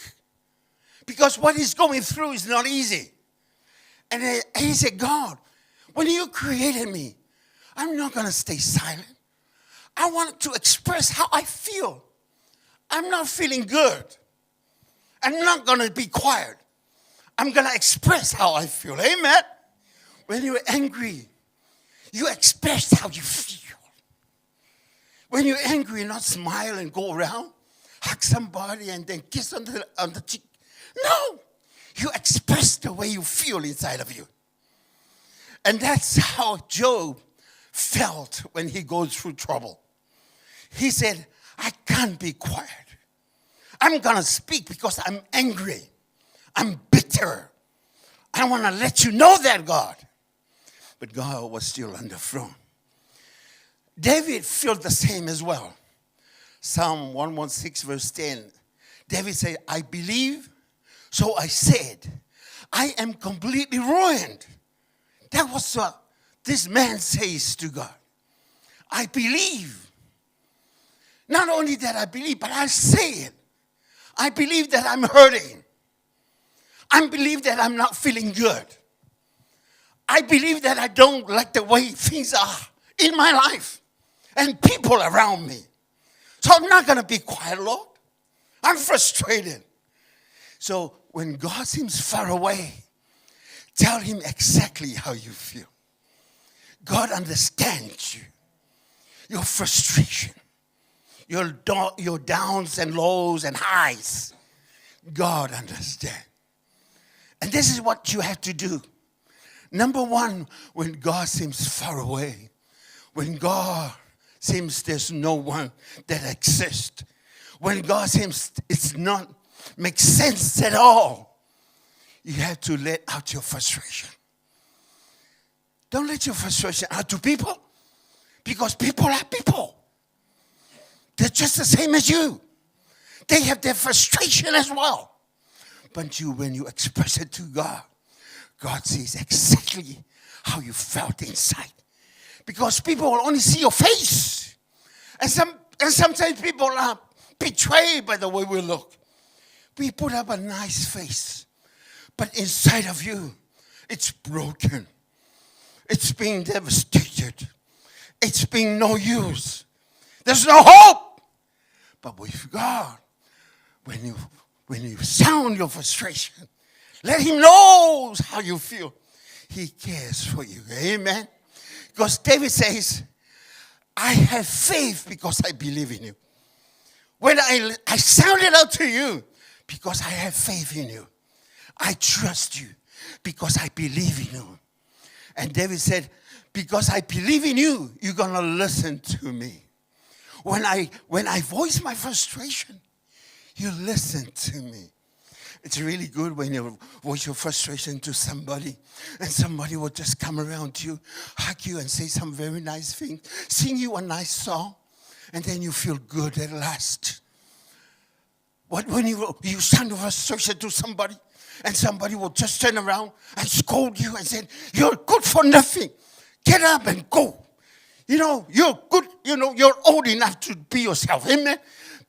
because what he's going through is not easy. And he said, God, when you created me, I'm not going to stay silent. I want to express how I feel. I'm not feeling good. I'm not going to be quiet. I'm going to express how I feel. Amen. When you're angry, you express how you feel. When you're angry, not smile and go around, hug somebody and then kiss on the cheek. No. You express the way you feel inside of you. And that's how Job felt when he goes through trouble. He said, I can't be quiet. I'm going to speak because I'm angry. I'm bitter. I want to let you know that, God. But God was still on the throne. David felt the same as well. Psalm 116 verse 10. David said, I believe, so I said, I am completely ruined. That was what this man says to God. I believe. Not only that I believe, but I say it. I believe that I'm hurting. I believe that I'm not feeling good. I believe that I don't like the way things are in my life and people around me. So I'm not going to be quiet, Lord. I'm frustrated. So when God seems far away, tell him exactly how you feel. God understands you. Your frustration. Your downs and lows and highs. God understands. And this is what you have to do. Number one, when God seems far away, when God seems there's no one that exists, when God seems it's not make sense at all, you have to let out your frustration. Don't let your frustration out to people, because people are people. They're just the same as you. They have their frustration as well. But when you express it to God, God sees exactly how you felt inside. Because people will only see your face. And sometimes people are betrayed by the way we look. We put up a nice face. But inside of you, it's broken. It's being devastated. It's being no use. There's no hope. But with God, when you sound your frustration, let him know how you feel. He cares for you. Amen. Because David says, I have faith because I believe in you. When I sound it out to you, because I have faith in you. I trust you because I believe in you. And David said, because I believe in you, you're going to listen to me. When I voice my frustration, you listen to me. It's really good when you voice your frustration to somebody and somebody will just come around to you, hug you and say some very nice thing, sing you a nice song, and then you feel good at last. But when you sound your frustration to somebody and somebody will just turn around and scold you and say, you're good for nothing. Get up and go. You know, you're good. You know, you're old enough to be yourself. Amen.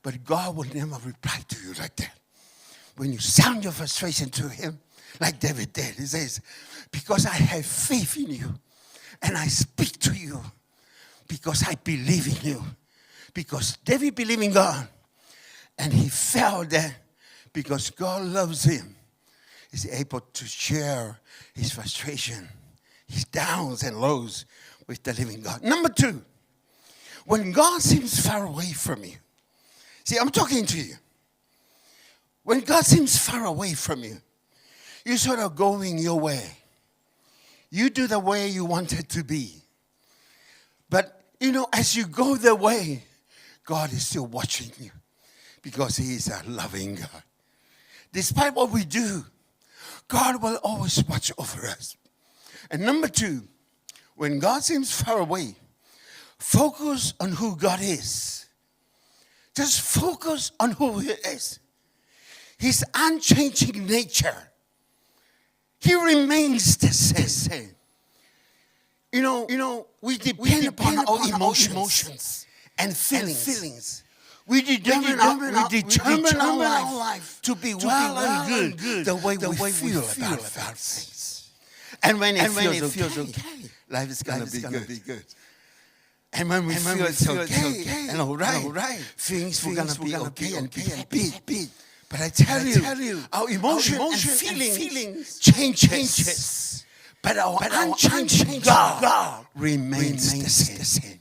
But God will never reply to you like that. When you sound your frustration to him, like David did, he says, because I have faith in you and I speak to you because I believe in you. Because David believed in God and he felt that because God loves him, he's able to share his frustration, his downs and lows with the living God. Number two, when God seems far away from you. See, I'm talking to you. When God seems far away from you, you're sort of going your way. You do the way you want it to be. But, you know, as you go the way, God is still watching you because he is a loving God. Despite what we do, God will always watch over us. And number two, when God seems far away, focus on who God is. Just focus on who he is. His unchanging nature, He remains the same. You know, we depend upon our emotions and feelings. We determine our life to be well and good the way we feel about things. And when it feels okay, life is going to be good. And when we feel it's okay and all right, things are going to be okay and happy. But I tell you, our emotions and feelings changes. But our unchanging God remains the same.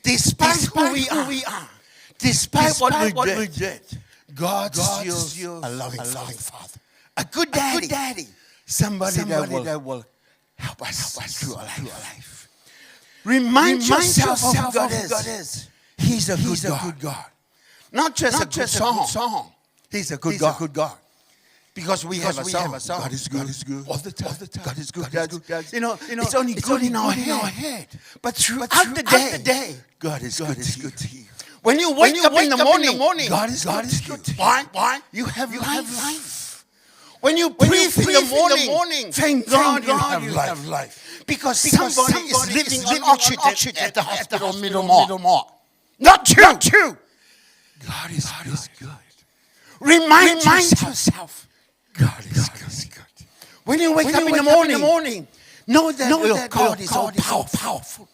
Despite who we are, despite what we did, God is still a loving Father. A good daddy. Somebody that will help us through our life. Remind yourself of who God is. He's a good God. Not just a good song. He's a good God. Because we have a song. God is good. All the time. God is good. You know, it's only good in our head. But throughout the day, God is good to you. When you wake up in the morning, God is good to you. Why? You have life. When you breathe in the morning, thank God you have life. Because somebody is living on oxygen at the hospital Middlemore. Not you. God is good. Remind yourself. God is good. When you wake up in the morning, know that your God is all powerful.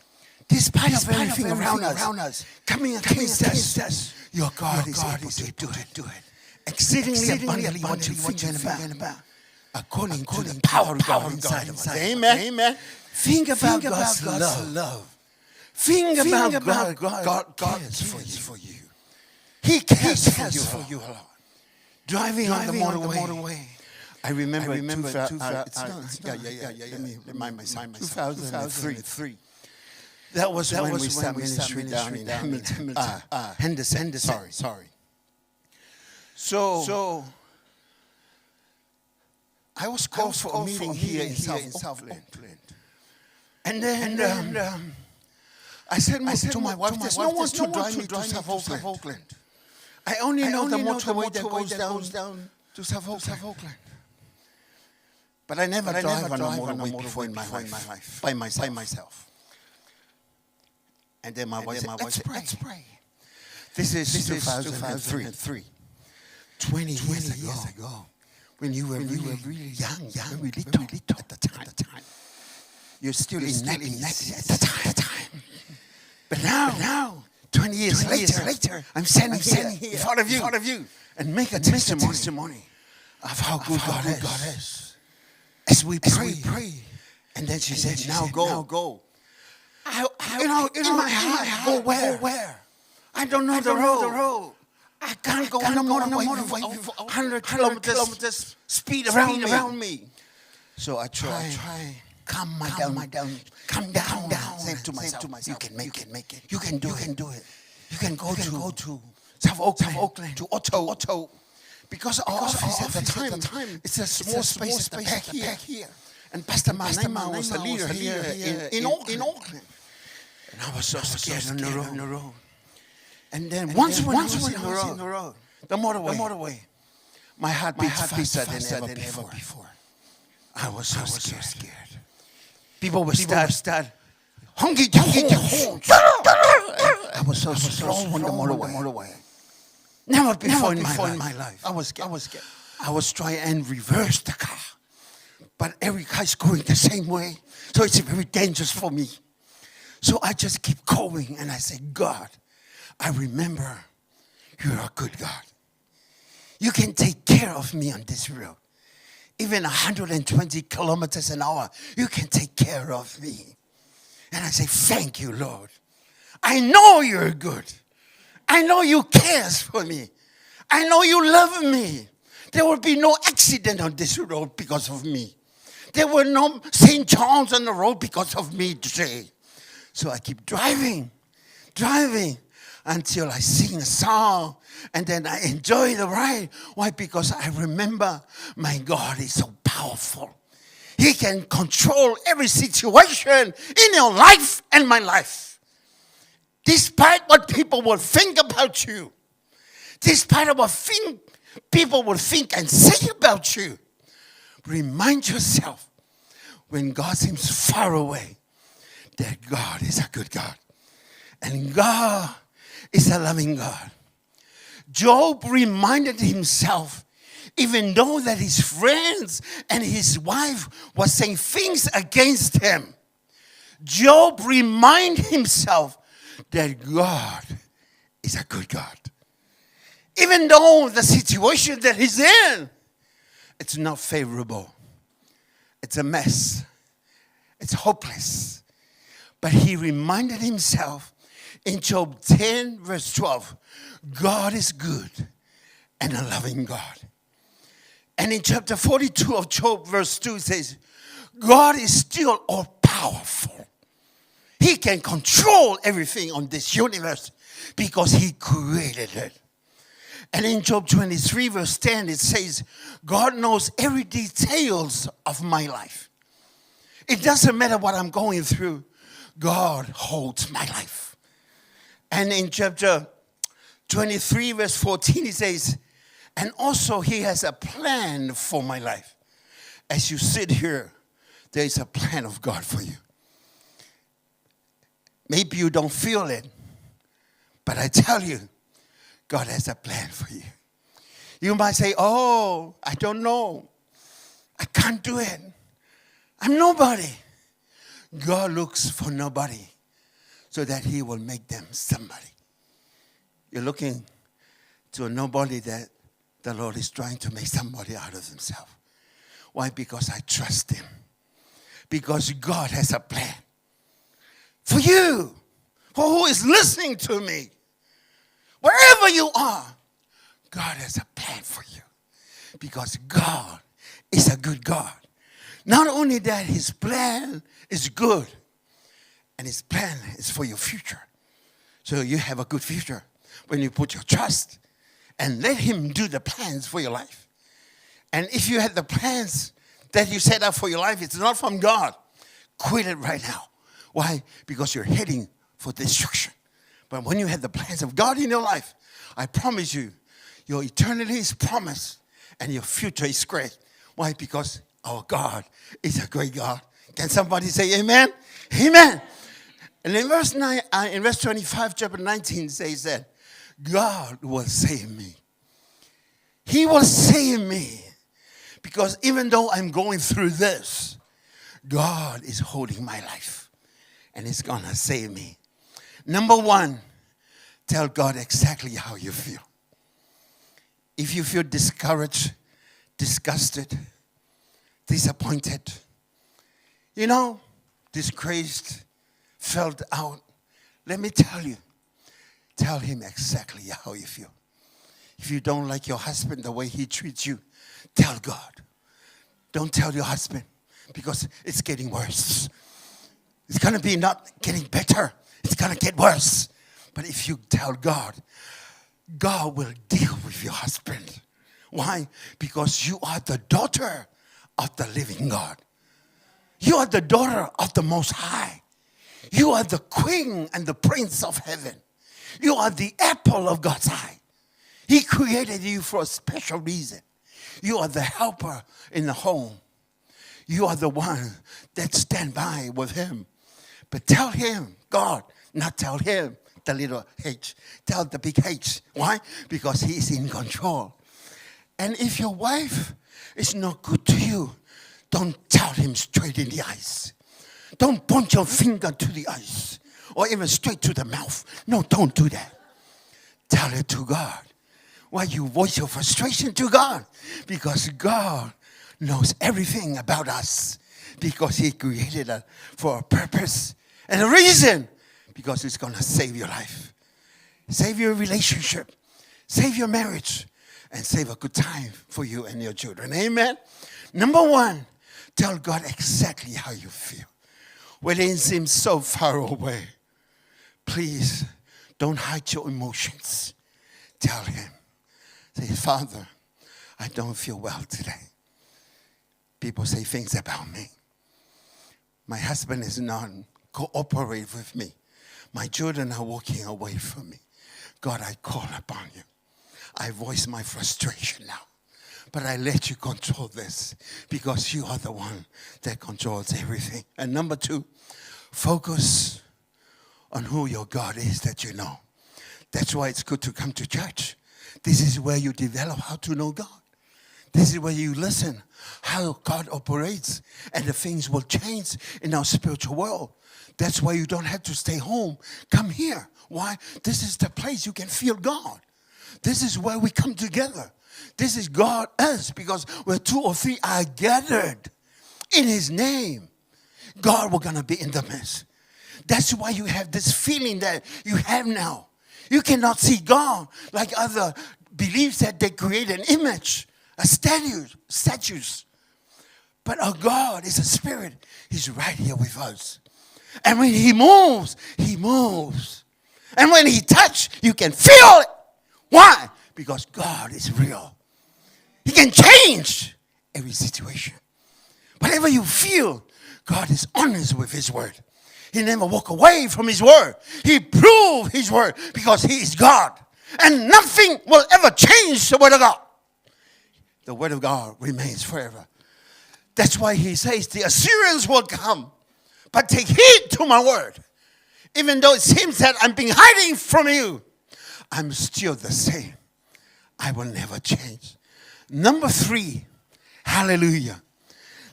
Despite of everything around us coming against us, your God is able to do it. Exceedingly abundantly what you think about. According to the power of God inside of us. Amen. Think about God's love. Think about God cares for you. He cares for you a lot. Driving on the motorway. I remember 2003. That was when we started ministry down in Henderson. Sorry. So I was called for a meeting here in South Auckland. And then I said to my wife, there's no one to drive me to South Auckland. I only know the motorway that goes down to South Auckland. But I never drive on a motorway before in my life, by myself. And then my wife said, let's pray. This is 2003. 20 years ago. When you were really young, really little at the time. You're still in nappies at the time. But now, 20 years later, I'm standing here in front of you and make a testimony of how good God is. As we pray. And then she said, now go. In my heart, go where? I don't know the road. I can't go on a motorway with 100 kilometers speed around me. So I try. Calm down. Say to myself, you can make it. You can do it. You can go to South Auckland, to Otto. Because our office at the time, it's a small space at the back here. And Pastor Naima was the leader here in Auckland. And I was so scared on the road. And then once we were in the road, the motorway, my heart beat faster than ever before. I was so scared. People would start honking the horns. I was so slow on the motorway. Never before in my life. I was scared. I was trying and reverse the car. But every car is going the same way. So it's very dangerous for me. So I just keep going and I say, God, I remember you're a good God. You can take care of me on this road. Even 120 kilometers an hour, you can take care of me. And I say, thank you, Lord. I know you're good. I know you cares for me. I know you love me. There will be no accident on this road because of me. There were no St. John's on the road because of me today. So I keep driving until I sing a song and then I enjoy the ride. Why? Because I remember my God is so powerful. He can control every situation in your life and my life. Despite what people will think about you, despite of what people will think and say about you, remind yourself when God seems far away that God is a good God. And God is a loving God. Job reminded himself, even though that his friends and his wife were saying things against him, Job reminded himself that God is a good God. Even though the situation that he's in, it's not favorable. It's a mess. It's hopeless. But he reminded himself in Job 10, verse 12, God is good and a loving God. And in chapter 42 of Job, verse 2, it says, God is still all powerful. He can control everything on this universe because he created it. And in Job 23, verse 10, it says, God knows every details of my life. It doesn't matter what I'm going through. God holds my life. And in chapter 23, verse 14, it says, and also he has a plan for my life. As you sit here, there is a plan of God for you. Maybe you don't feel it, but I tell you, God has a plan for you. You might say, oh, I don't know. I can't do it. I'm nobody. God looks for nobody so that he will make them somebody. You're looking to a nobody that the Lord is trying to make somebody out of himself. Why? Because I trust him. Because God has a plan for you, for who is listening to me. Wherever you are, God has a plan for you. Because God is a good God. Not only that, his plan is good. And his plan is for your future. So you have a good future when you put your trust and let him do the plans for your life. And if you had the plans that you set up for your life, it's not from God. Quit it right now. Why? Because you're heading for destruction. But when you have the plans of God in your life, I promise you, your eternity is promised and your future is great. Why? Because our God is a great God. Can somebody say amen? Amen. And in verse 25, chapter 19 says that God will save me. He will save me. Because even though I'm going through this, God is holding my life. And he's going to save me. Number one, tell God exactly how you feel. If you feel discouraged, disgusted, disappointed, disgraced, felt out, let me tell you, tell him exactly how you feel. If you don't like your husband the way he treats you, tell God. Don't tell your husband because it's getting worse. It's going to be not getting better. It's going to get worse. But if you tell God, God will deal with your husband. Why? Because you are the daughter of the living God. You are the daughter of the Most High. You are the queen and the prince of heaven. You are the apple of God's eye. He created you for a special reason. You are the helper in the home. You are the one that stand by with him. But tell him, God, not tell him, the little H. Tell the big H. Why? Because he's in control. And if your wife is not good to you, don't tell him straight in the eyes. Don't point your finger to the eyes or even straight to the mouth. No, don't do that. Tell it to God. Why you voice your frustration to God? Because God knows everything about us. Because he created us for a purpose and a reason. Because it's going to save your life. Save your relationship. Save your marriage. And save a good time for you and your children. Amen? Number one, tell God exactly how you feel. When it seems so far away, please don't hide your emotions. Tell him. Say, Father, I don't feel well today. People say things about me. My husband is not cooperating with me. My children are walking away from me. God, I call upon you. I voice my frustration now. But I let you control this because you are the one that controls everything. And number 2, focus on who your God is that you know. That's why it's good to come to church. This is where you develop how to know God. This is where you listen how God operates, and the things will change in our spiritual world. That's why you don't have to stay home. Come here. Why? This is the place you can feel God. This is where we come together. This is God, us, because where 2 or 3 are gathered in His name, God will going to be in the midst. That's why you have this feeling that you have now. You cannot see God like other beliefs that they create an image, a statues. But our God is a spirit. He's right here with us. And when He moves, He moves. And when He touches, you can feel it. Why? Because God is real. He can change every situation. Whatever you feel, God is honest with His word. He never walk away from His word. He proved His word because He is God. And nothing will ever change the word of God. The word of God remains forever. That's why He says the Assyrians will come. But take heed to my word. Even though it seems that I'm being hiding from you, I'm still the same. I will never change. Number 3, hallelujah.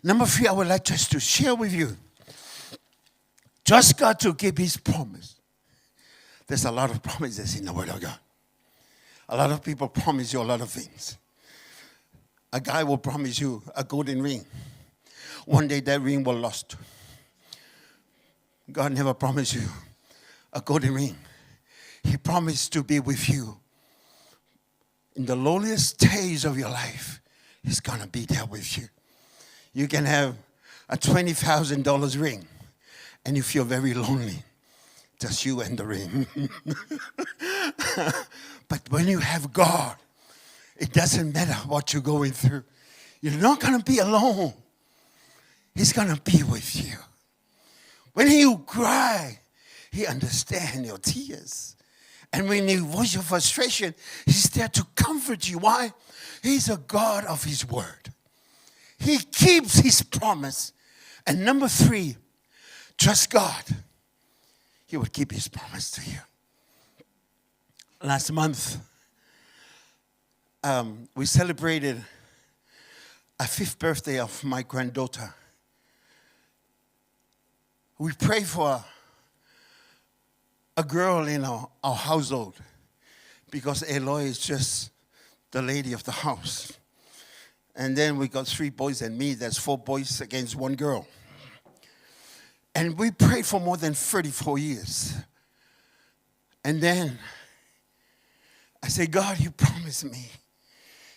Number 3, I would like just to share with you. Trust God to keep His promise. There's a lot of promises in the Word of God. A lot of people promise you a lot of things. A guy will promise you a golden ring. One day that ring will lost. God never promised you a golden ring. He promised to be with you. In the lowliest days of your life, He's going to be there with you. You can have a $20,000 ring and you feel very lonely. Just you and the ring. But when you have God, it doesn't matter what you're going through. You're not going to be alone. He's going to be with you. When you cry, He understands your tears. And when you voice your frustration, He's there to comfort you. Why? He's a God of His word. He keeps His promise. And number 3, trust God. He will keep His promise to you. Last month, we celebrated a 5th birthday of my granddaughter. We prayed for a girl in our household because Eloy is just the lady of the house. And then we got 3 boys and me. That's 4 boys against 1 girl. And we prayed for more than 34 years. And then I said, God, you promised me.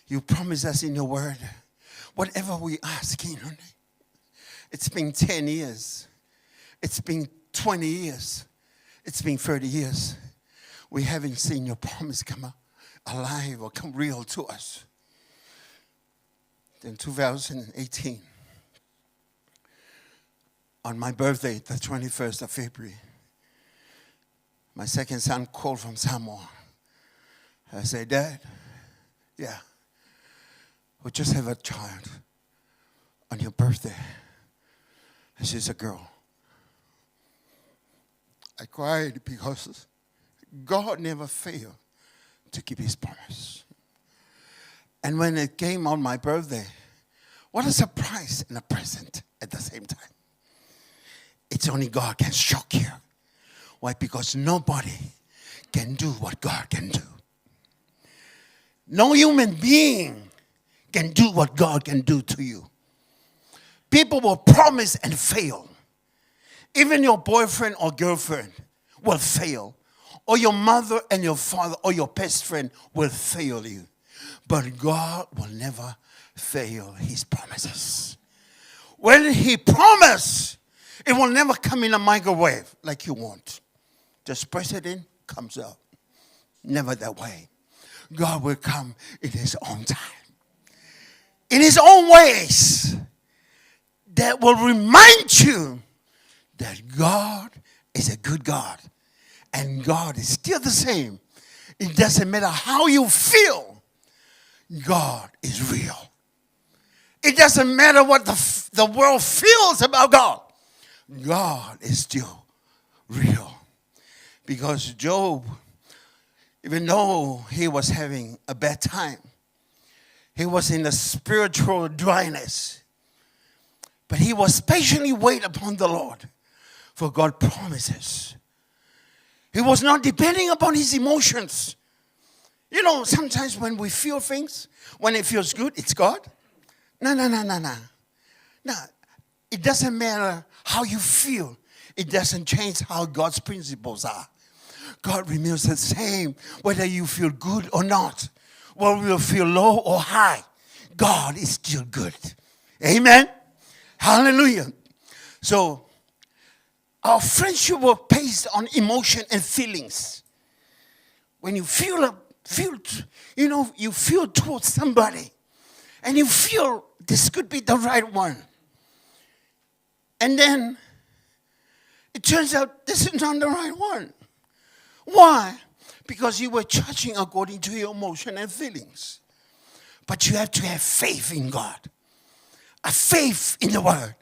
You promised us in your word. Whatever we ask in your name. It's been 10 years. It's been 20 years. It's been 30 years. We haven't seen your promise come alive or come real to us. In 2018, on my birthday, the 21st of February, my second son called from Samoa. I said, Dad, yeah, we just have a child on your birthday. And she's a girl. I cried because God never failed to keep His promise. And when it came on my birthday, what a surprise and a present at the same time. It's only God can shock you. Why? Because nobody can do what God can do. No human being can do what God can do to you. People will promise and fail. Even your boyfriend or girlfriend will fail. Or your mother and your father or your best friend will fail you. But God will never fail His promises. When He promised, it will never come in a microwave like you want. Just press it in, comes out. Never that way. God will come in His own time. In His own ways. That will remind you that God is a good God. And God is still the same. It doesn't matter how you feel. God is real. It doesn't matter what the world feels about God. God is still real. Because Job, even though he was having a bad time, he was in a spiritual dryness, but he was patiently waiting upon the Lord for God's promises. He was not depending upon his emotions. You know, sometimes when we feel things, when it feels good, it's God. No. No, it doesn't matter how you feel. It doesn't change how God's principles are. God remains the same whether you feel good or not. Whether you feel low or high. God is still good. Amen? Hallelujah. So, our friendship was based on emotion and feelings. When you feel towards somebody, and you feel this could be the right one. And then it turns out this is not the right one. Why? Because you were judging according to your emotion and feelings. But you have to have faith in God. A faith in the Word.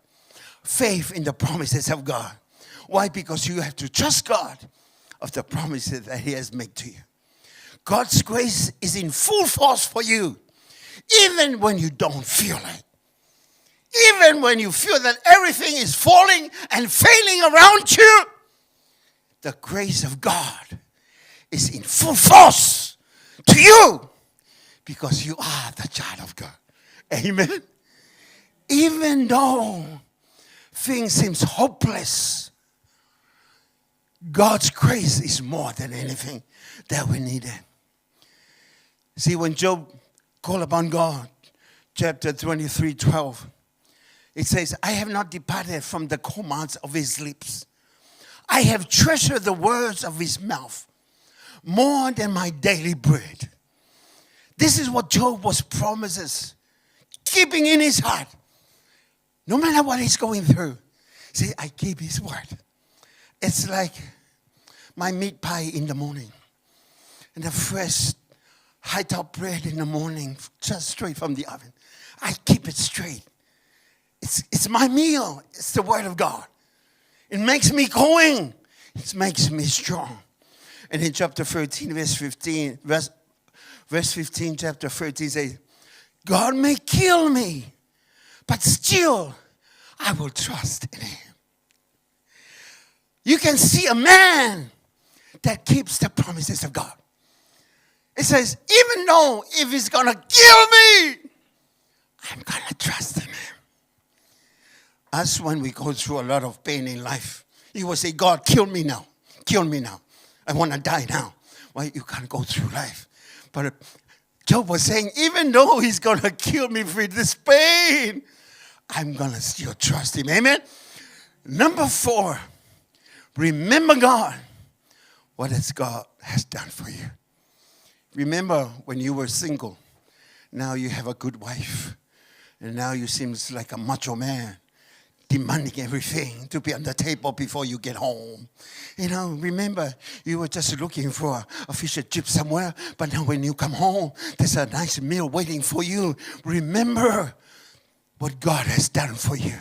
Faith in the promises of God. Why? Because you have to trust God of the promises that He has made to you. God's grace is in full force for you. Even when you don't feel it. Even when you feel that everything is falling and failing around you. The grace of God is in full force to you. Because you are the child of God. Amen. Even though things seem hopeless, God's grace is more than anything that we needed. See, when Job called upon God, chapter 23:12, it says, I have not departed from the commands of his lips. I have treasured the words of his mouth more than my daily bread. This is what Job was promises, keeping in his heart. No matter what he's going through. See, I keep his word. It's like my meat pie in the morning. And the fresh high top bread in the morning, just straight from the oven. I keep it straight. It's my meal. It's the word of God. It makes me going. It makes me strong. And in chapter 13, verse 15, chapter 13 says, God may kill me, but still I will trust in him. You can see a man that keeps the promises of God. It says, even though if he's going to kill me, I'm going to trust in him. Us, when we go through a lot of pain in life, you will say, God, kill me now. Kill me now. I want to die now. Well, you can't go through life. But Job was saying, even though he's going to kill me with this pain, I'm going to still trust him. Amen? Number 4, remember God. What has God has done for you? Remember when you were single. Now you have a good wife. And now you seem like a macho man, demanding everything to be on the table before you get home. You know, remember, you were just looking for a fish and chip somewhere, but now when you come home, there's a nice meal waiting for you. Remember what God has done for you.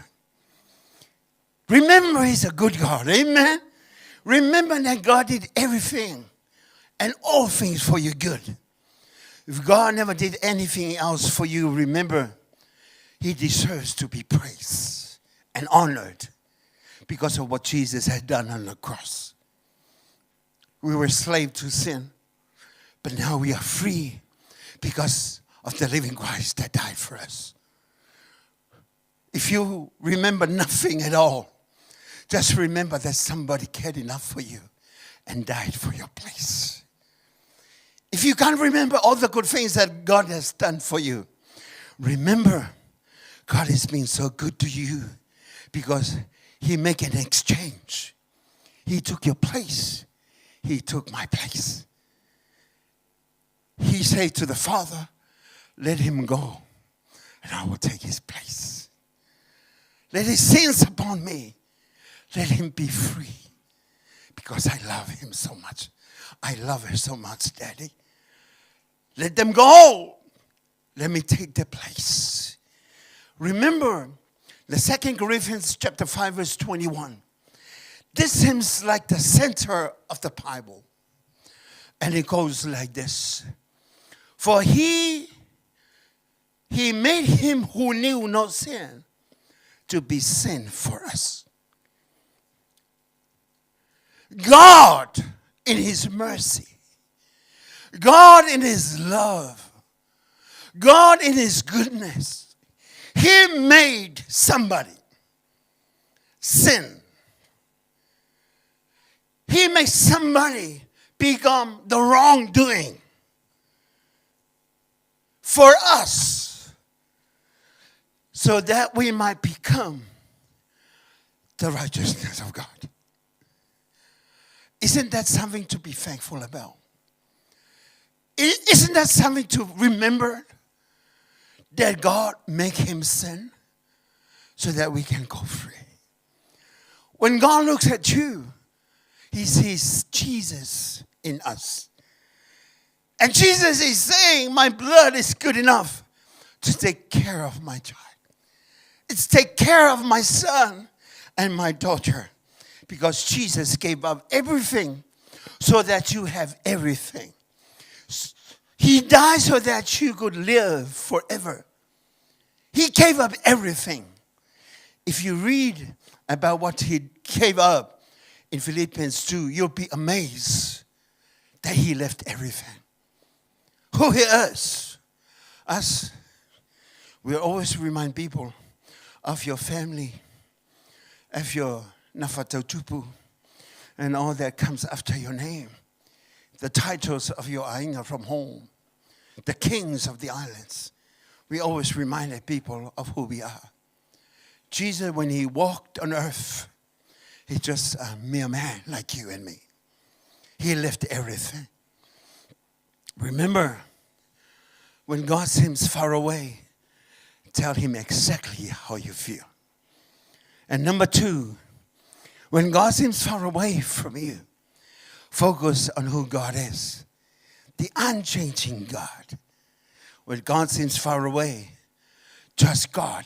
Remember, he's a good God. Amen? Remember that God did everything and all things for your good. If God never did anything else for you, remember, he deserves to be praised and honored because of what Jesus had done on the cross. We were slaves to sin, but now we are free because of the living Christ that died for us. If you remember nothing at all, just remember that somebody cared enough for you and died for your place. If you can't remember all the good things that God has done for you, remember God has been so good to you because he made an exchange. He took your place. He took my place. He said to the Father, let him go and I will take his place. Let his sins upon me. Let him be free because I love him so much. I love her so much, Daddy. Let them go. let me take the place. Remember the 2 Corinthians chapter 5 verse 21. This seems like the center of the Bible. And it goes like this. For he made him who knew no sin to be sin for us. God in his mercy, God in his love, God in his goodness, he made somebody sin. He made somebody become the wrongdoing for us so that we might become the righteousness of God. Isn't that something to be thankful about? Isn't that something to remember? That God make him sin so that we can go free. When God looks at you, he sees Jesus in us. And Jesus is saying, my blood is good enough to take care of my child. It's take care of my son and my daughter. Because Jesus gave up everything so that you have everything. He died so that you could live forever. He gave up everything. If you read about what he gave up in Philippians 2, you'll be amazed that he left everything. Who he is? Us. We always remind people of your family, of your Nafatotupu, and all that comes after your name. The titles of your Ainga from home, the kings of the islands. We always reminded people of who we are. Jesus, when he walked on earth, he's just a mere man like you and me. He left everything. Remember, when God seems far away, tell him exactly how you feel. And number 2, when God seems far away from you, focus on who God is. The unchanging God. When God seems far away, trust God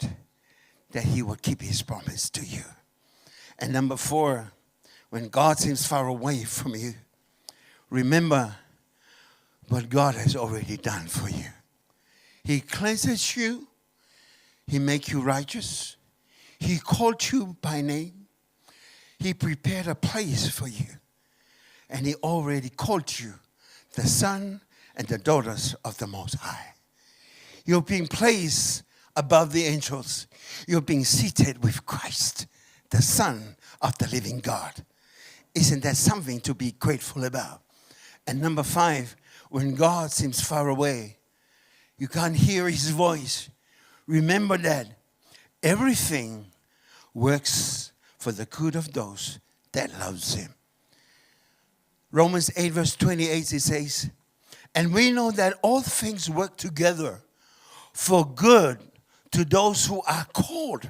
that he will keep his promise to you. And number 4, when God seems far away from you, remember what God has already done for you. He cleanses you. He makes you righteous. He called you by name. He prepared a place for you. And he already called you the son and the daughters of the Most High. You're being placed above the angels. You're being seated with Christ, the Son of the living God. Isn't that something to be grateful about? And number 5, when God seems far away, you can't hear his voice. Remember that everything works for the good of those that loves him. Romans 8 verse 28, it says, and we know that all things work together for good to those who are called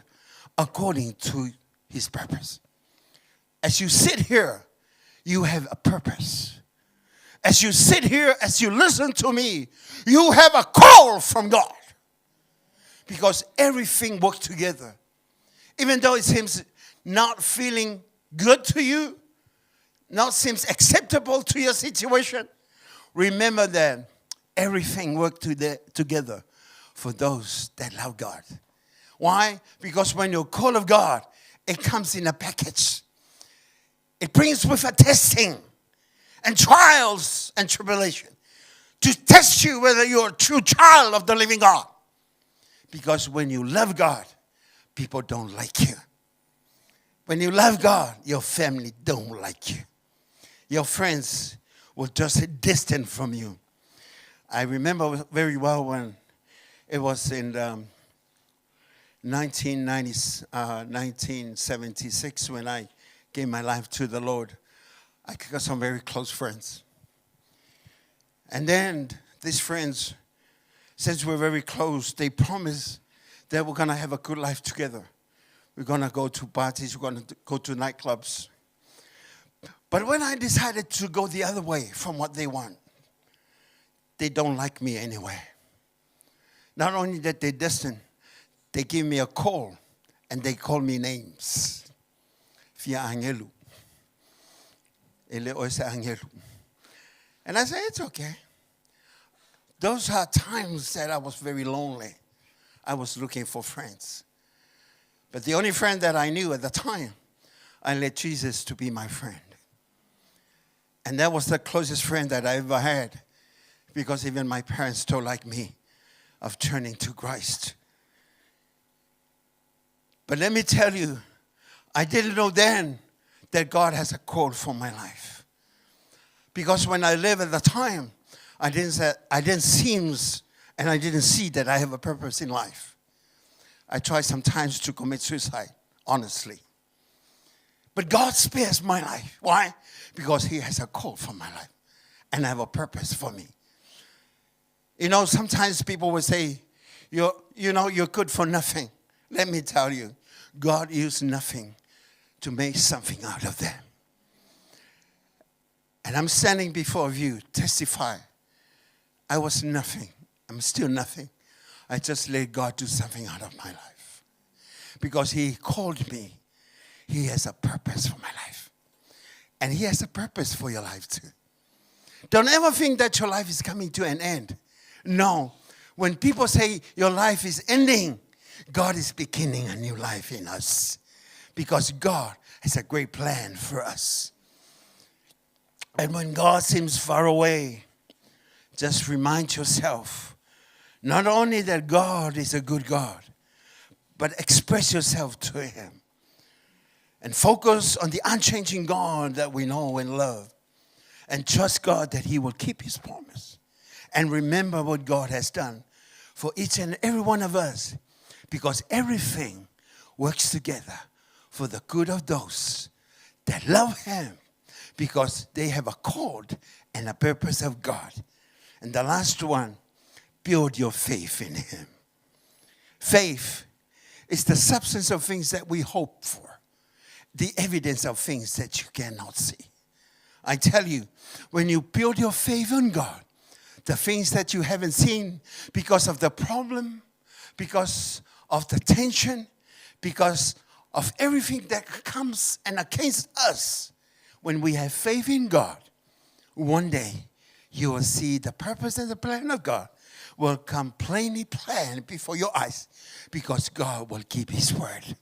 according to his purpose. As you sit here, you have a purpose. As you sit here, as you listen to me, you have a call from God. Because everything works together. Even though it seems not feeling good to you, not seems acceptable to your situation, remember that everything works together for those that love God. Why? Because when you call of God, it comes in a package. It brings with a testing and trials and tribulation to test you whether you're a true child of the living God. Because when you love God, people don't like you. When you love God, your family don't like you. Your friends will just sit distant from you. I remember very well when it was in 1976 when I gave my life to the Lord. I got some very close friends. And then these friends, since we're very close, they promised that we're going to have a good life together. We're going to go to parties. We're going to go to nightclubs. But when I decided to go the other way from what they want, they don't like me anyway. Not only that they're distant, they give me a call and they call me names. Fia Angelu. Ele oise Angelu. And I say, it's okay. Those are times that I was very lonely. I was looking for friends. But the only friend that I knew at the time, I let Jesus to be my friend. And that was the closest friend that I ever had, because even my parents told like me of turning to Christ. But let me tell you, I didn't know then that God has a call for my life. Because when I lived at the time, I didn't see that I have a purpose in life. I tried sometimes to commit suicide, honestly. But God spares my life. Why? Because He has a call for my life and have a purpose for me. You know, sometimes people will say, you're good for nothing. Let me tell you, God used nothing to make something out of them. And I'm standing before you, testify. I was nothing. I'm still nothing. I just let God do something out of my life. Because He called me. He has a purpose for my life. And He has a purpose for your life too. Don't ever think that your life is coming to an end. No. When people say your life is ending, God is beginning a new life in us. Because God has a great plan for us. And when God seems far away, just remind yourself, not only that God is a good God, but express yourself to Him. And focus on the unchanging God that we know and love. And trust God that He will keep His promise. And remember what God has done for each and every one of us. Because everything works together for the good of those that love Him. Because they have a call and a purpose of God. And the last one, build your faith in Him. Faith is the substance of things that we hope for. The evidence of things that you cannot see. I tell you, when you build your faith on God, the things that you haven't seen because of the problem, because of the tension, because of everything that comes and against us, when we have faith in God, one day you will see the purpose and the plan of God will come plainly planned before your eyes, because God will keep His word.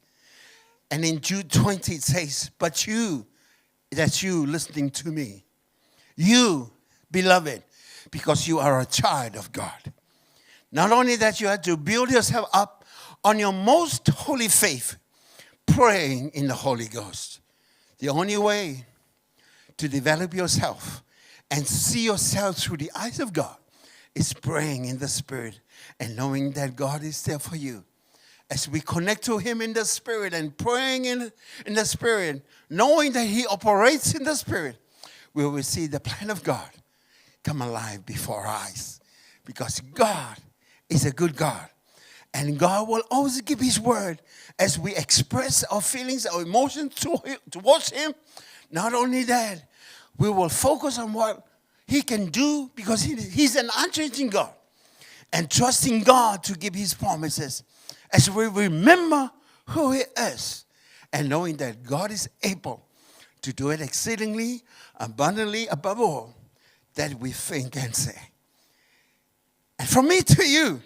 And in Jude 20 it says, but you, that's you listening to me, you, beloved, because you are a child of God. Not only that, you have to build yourself up on your most holy faith, praying in the Holy Ghost. The only way to develop yourself and see yourself through the eyes of God is praying in the Spirit and knowing that God is there for you. As we connect to Him in the Spirit and praying in the Spirit, knowing that He operates in the Spirit, we will see the plan of God come alive before our eyes. Because God is a good God. And God will always give His word as we express our feelings, our emotions towards Him. Not only that, we will focus on what He can do, because He's an unchanging God. And trusting God to give His promises. As we remember who He is. And knowing that God is able to do it exceedingly, abundantly, above all that we think and say. And from me to you,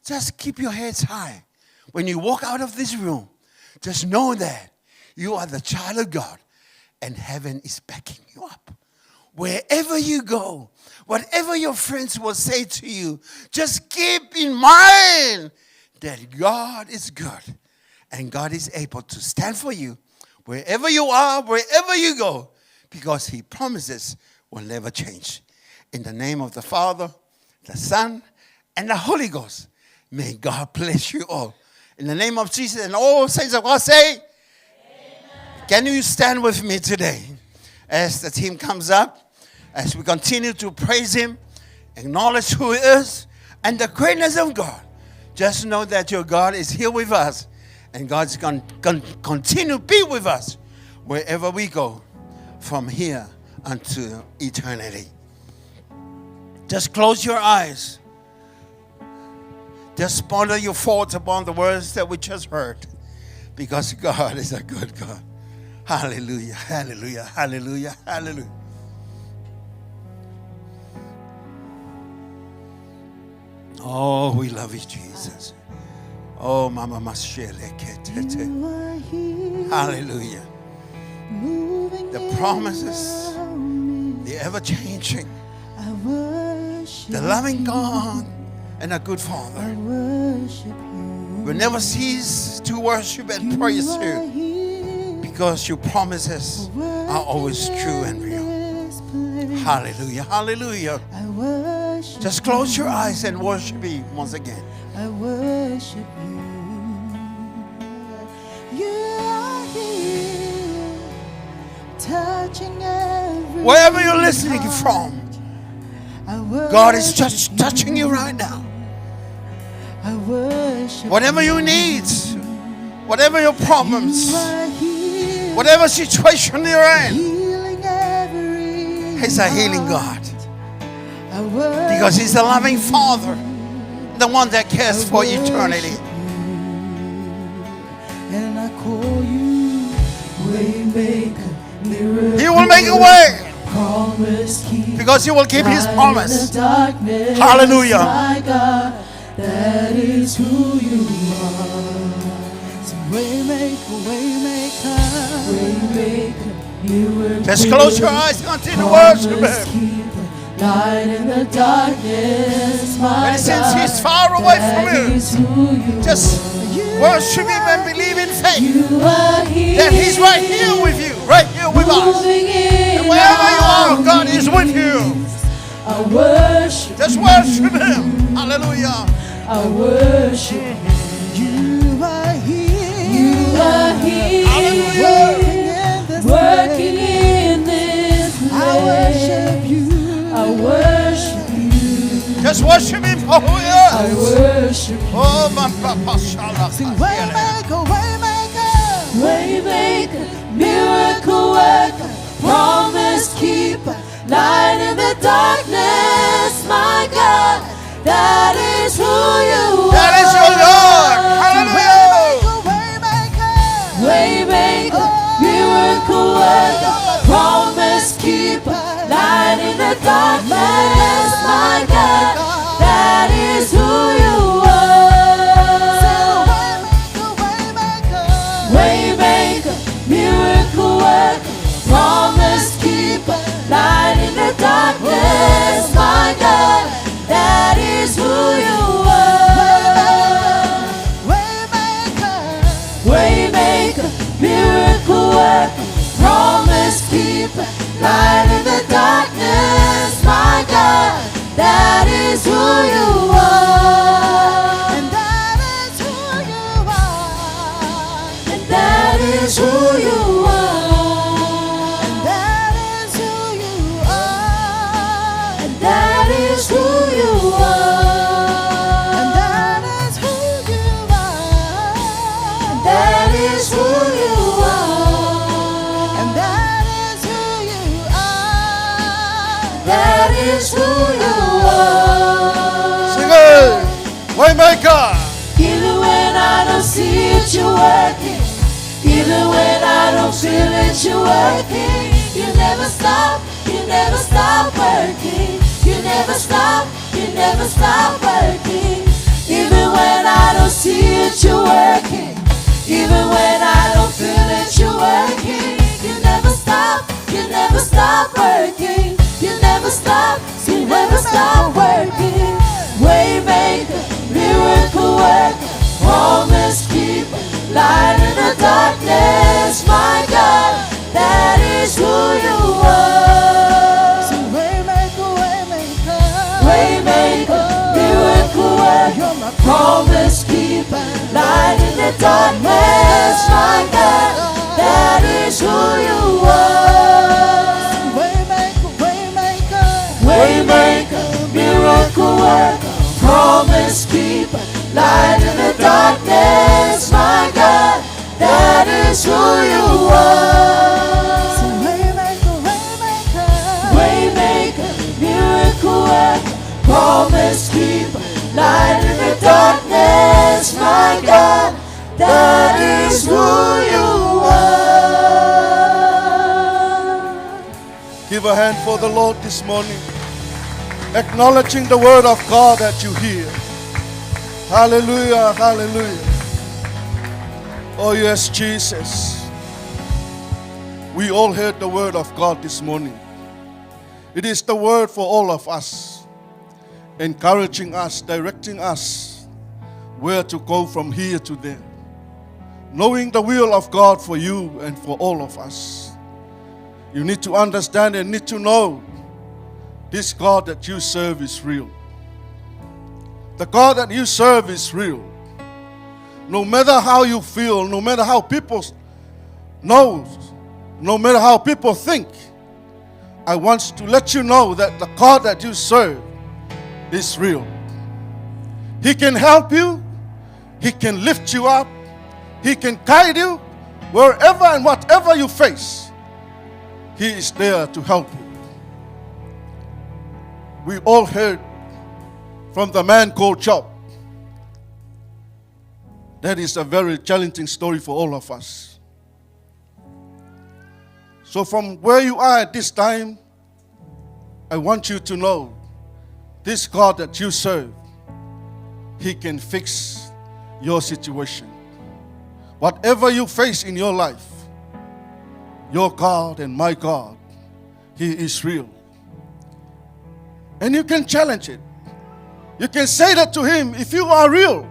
just keep your heads high. When you walk out of this room, just know that you are the child of God. And heaven is backing you up. Wherever you go, whatever your friends will say to you, just keep in mind that God is good. And God is able to stand for you wherever you are, wherever you go. Because He promises will never change. In the name of the Father, the Son, and the Holy Ghost, may God bless you all. In the name of Jesus, and all saints of God say, Amen. Can you stand with me today as the team comes up, as we continue to praise Him, acknowledge who He is, and the greatness of God. Just know that your God is here with us, and God's going to continue to be with us wherever we go from here unto eternity. Just close your eyes. Just ponder your thoughts upon the words that we just heard. Because God is a good God. Hallelujah, hallelujah, hallelujah, hallelujah. Oh, we love you, Jesus. Oh, Mama Mashele. You are here, Hallelujah. moving The promises, around me. the ever-changing, I worship the loving God, and a good I Father. worship you. We never cease to worship and praise You are you here, because your promises are always true and real. this place. Hallelujah, hallelujah. I worship Just close your eyes and worship Him once again. I worship you. You are here, touching every Wherever you're listening from, I worship God is just touching you right now. I worship Whatever your needs, whatever your problems, you are here, whatever situation you're in, healing every He's a healing God. I worship Because He's a loving Father, the one that cares for eternity. and I call you Waymaker, miracle He will make a way promise keeper. because He will keep His promise. Darkness, Hallelujah. my God, that is who you are. So waymaker, miracle Just close your eyes and continue to worship promise Him. keeper, light in the darkness, my And since God, He's far away from that you, is who you just are. worship Him and believe in faith You are here, that He's right here with you, right here with us. moving in And wherever you are, our God is with you. midst. I worship, Just worship Him. Hallelujah. I worship you. Are here. You are here. Hallelujah. Working in this place. I worship you. I worship you. Just worship Him for who He I is. worship you. Oh, my Papa Shala. Waymaker, miracle worker, promise keeper, light in the darkness, my God, that is who you are. That is your Lord. Hallelujah. Waymaker, miracle worker, promise keeper, light in the darkness, my God, that is who you are. Waymaker, miracle worker, promise keeper, light in the darkness, my God, that is who you are. Waymaker, miracle worker, promise keeper, light in the darkness, my God, that is who you are. And that is who you are. And that is who you are. And that is who you are. And that is who you are. And that is who you are. And that is who you are. And that is who you are. That is who you are. Sing it. Waymaker. Even when I don't see it, you're working. Even when I don't feel it, you're working. You never stop working. You never stop working. Even when I don't see it, you're working. Even when I don't feel it, you're working. You never stop working. You never stop working. Waymaker, miracle worker, promise keeper, light in the darkness, my God, that is who you are. So waymaker, miracle worker, promise keeper, light in the darkness, my God, that is who you are. Waymaker, miracle worker, promise keeper, light in the darkness, my God, that is who you are. Waymaker, miracle worker, promise keeper, light in the darkness. That is who you are. Give a hand for the Lord this morning, acknowledging the word of God that you hear. Hallelujah, hallelujah. Oh yes, Jesus. We all heard the word of God this morning. It is the word for all of us, encouraging us, directing us where to go from here to there. Knowing the will of God for you and for all of us. You need to understand and need to know this God that you serve is real. The God that you serve is real. No matter how you feel, no matter how people know, no matter how people think, I want to let you know that the God that you serve is real. He can help you. He can lift you up. He can guide you wherever and whatever you face. He is there to help you. We all heard from the man called Job. That is a very challenging story for all of us. So from where you are at this time, I want you to know this God that you serve, He can fix your situation. Whatever you face in your life, your God and my God, He is real. And you can challenge it. You can say that to Him, if you are real,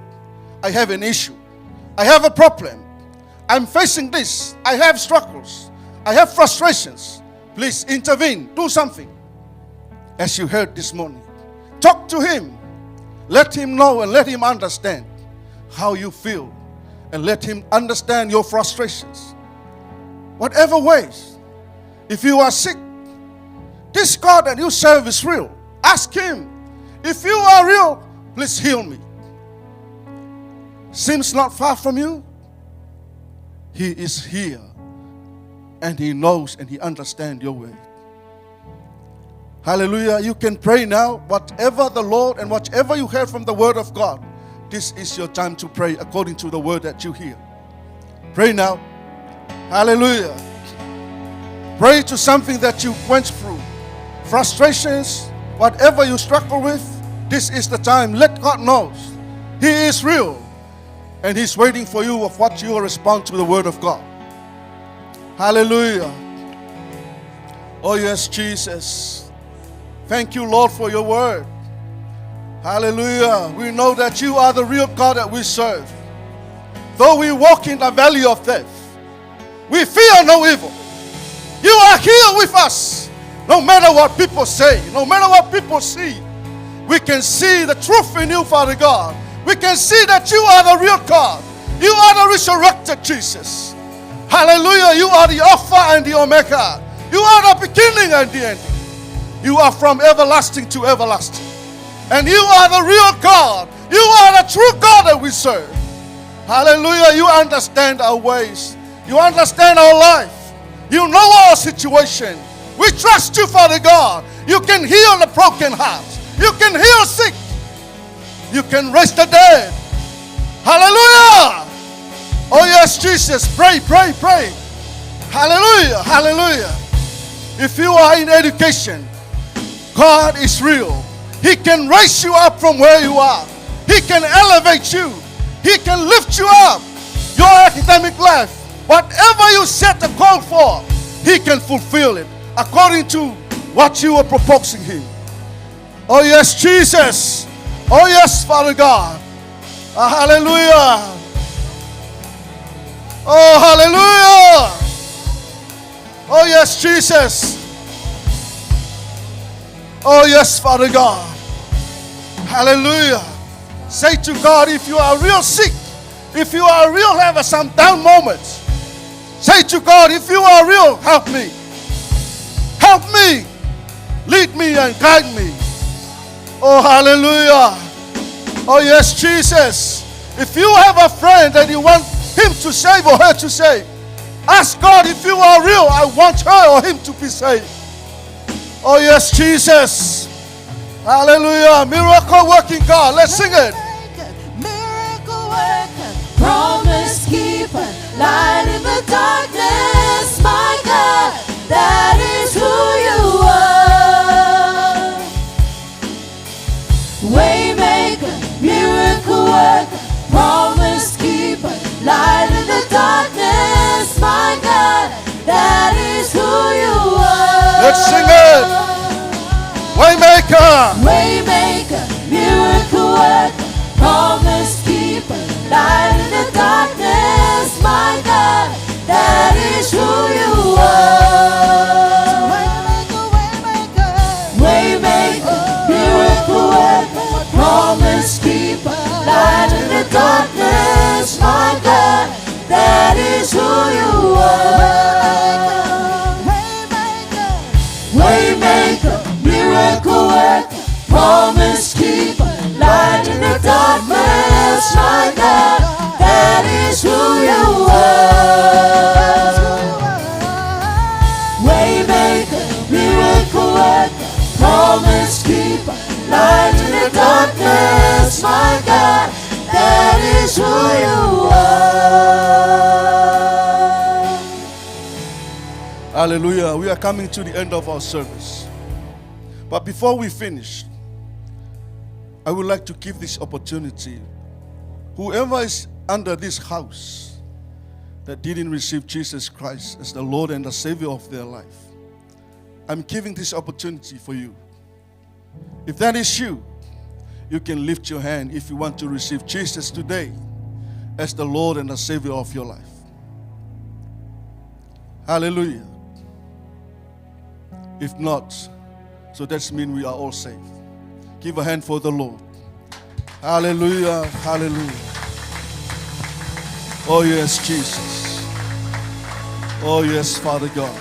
I have an issue. I have a problem. I'm facing this. I have struggles. I have frustrations. Please intervene. Do something. As you heard this morning. Talk to Him. Let Him know and let Him understand how you feel. And let Him understand your frustrations. Whatever ways. If you are sick, this God that you serve is real. Ask Him. If you are real, please heal me. Seems not far from you. He is here. And He knows and He understands your way. Hallelujah. You can pray now. Whatever the Lord and whatever you heard from the Word of God, this is your time to pray according to the Word that you hear. Pray now. Hallelujah. Pray to something that you went through. Frustrations, whatever you struggle with, this is the time. Let God know He is real. And He's waiting for you of what you will respond to the Word of God. Hallelujah. Oh yes, Jesus. Thank you, Lord, for your word. Hallelujah. We know that you are the real God that we serve. Though we walk in the valley of death, we fear no evil. You are here with us. No matter what people say, no matter what people see, we can see the truth in you, Father God. We can see that you are the real God. You are the resurrected Jesus. Hallelujah. You are the Alpha and the Omega. You are the beginning and the ending. You are from everlasting to everlasting. And you are the real God. You are the true God that we serve. Hallelujah. You understand our ways. You understand our life. You know our situation. We trust you, Father God. You can heal the broken hearts. You can heal sick. You can raise the dead. Hallelujah. Oh yes, Jesus. Pray, pray, pray. Hallelujah, hallelujah. If you are in education, God is real. He can raise you up from where you are. He can elevate you. He can lift you up. Your academic life, whatever you set a goal for, He can fulfill it according to what you are proposing Him. Oh yes, Jesus. Oh yes, Father God. Hallelujah. Oh, hallelujah. Oh yes, Jesus. Oh yes, Father God. Hallelujah. Say to God, if you are real sick, if you are real have some down moments, say to God, if you are real, help me. Help me. Lead me and guide me. Oh, hallelujah. Oh yes, Jesus. If you have a friend that you want him to save or her to save, ask God, if you are real, I want her or him to be saved. Oh yes, Jesus. Hallelujah. Miracle working God. Let's sing it. Miracle worker, promise is who you are. Waymaker, miracle worker, promise keeper, light in the darkness, my God, that is who you are. Waymaker, miracle worker, promise keeper, light in the darkness, my God, that is who you are. Waymaker, miracle worker, promise keeper, light in the darkness, my God, that is who you are. Hallelujah. We are coming to the end of our service. But before we finish, I would like to give this opportunity. Whoever is under this house that didn't receive Jesus Christ as the Lord and the Savior of their life, I'm giving this opportunity for you. If that is you, you can lift your hand if you want to receive Jesus today as the Lord and the Savior of your life. Hallelujah. If not, so that means we are all saved. Give a hand for the Lord. Hallelujah, hallelujah. Oh yes, Jesus. Oh yes, Father God.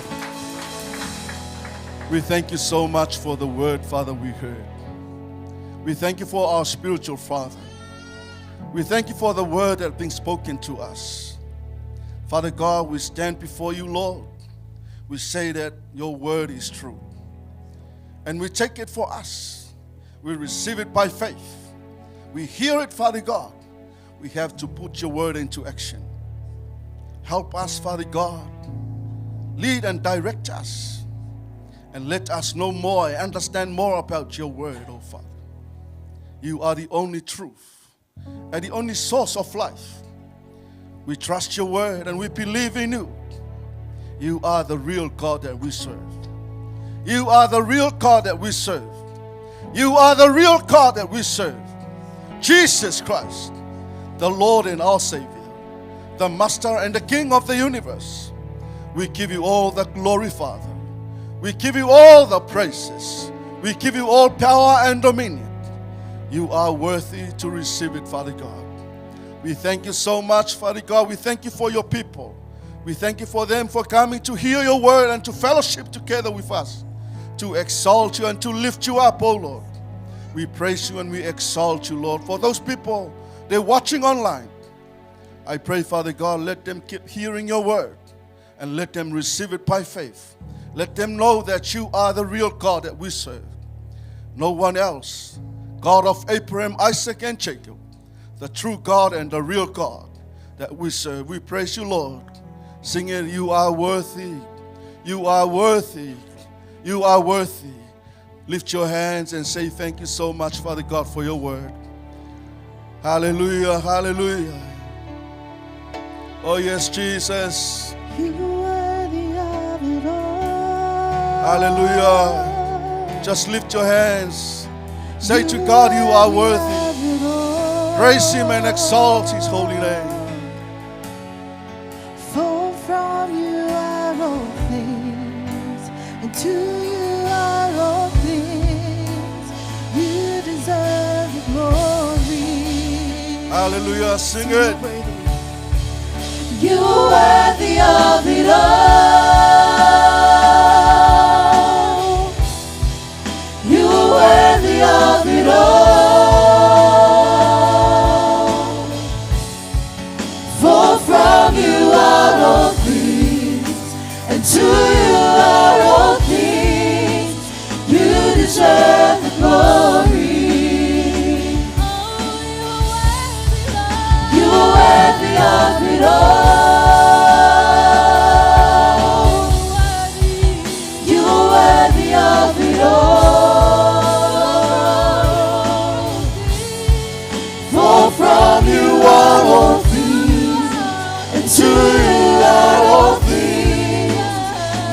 We thank you so much for the word, Father, we heard. We thank you for our spiritual Father. We thank you for the word that has been spoken to us. Father God, we stand before you, Lord. We say that your word is true. And we take it for us. We receive it by faith. We hear it, Father God. We have to put your word into action. Help us, Father God. Lead and direct us. And let us know more and understand more about your word, oh Father. You are the only truth and the only source of life. We trust your word and we believe in you. You are the real God that we serve. You are the real God that we serve. You are the real God that we serve. Jesus Christ, the Lord and our Savior, the Master and the King of the universe. We give you all the glory, Father. We give you all the praises. We give you all power and dominion. You are worthy to receive it, Father God. We thank you so much, Father God. We thank you for your people. We thank you for them for coming to hear your word and to fellowship together with us, to exalt you and to lift you up, oh Lord. We praise you and we exalt you, Lord. For those people, they're watching online. I pray, Father God, let them keep hearing your word and let them receive it by faith. Let them know that you are the real God that we serve. No one else. God of Abraham, Isaac, and Jacob, the true God and the real God that we serve. We praise you, Lord. Sing it, you are worthy. You are worthy. You are worthy. Lift your hands and say thank you so much, Father God, for your word. Hallelujah, hallelujah. Oh yes, Jesus. You are worthy of it all. Hallelujah. Just lift your hands. Say to God, you are worthy. Praise him and exalt his holy name. For from you are all things, and to you are all things. You deserve the glory. Hallelujah. Sing it. You are worthy of it all. You are worthy of it all. For from you are all things, and to you are all things. You deserve the glory. You are worthy of it all. You are worthy of it all. For from you are all things, and to you are all things.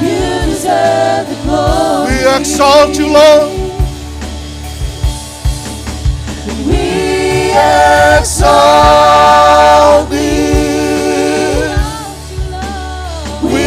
You deserve the glory. We exalt you, Lord. We exalt thee. We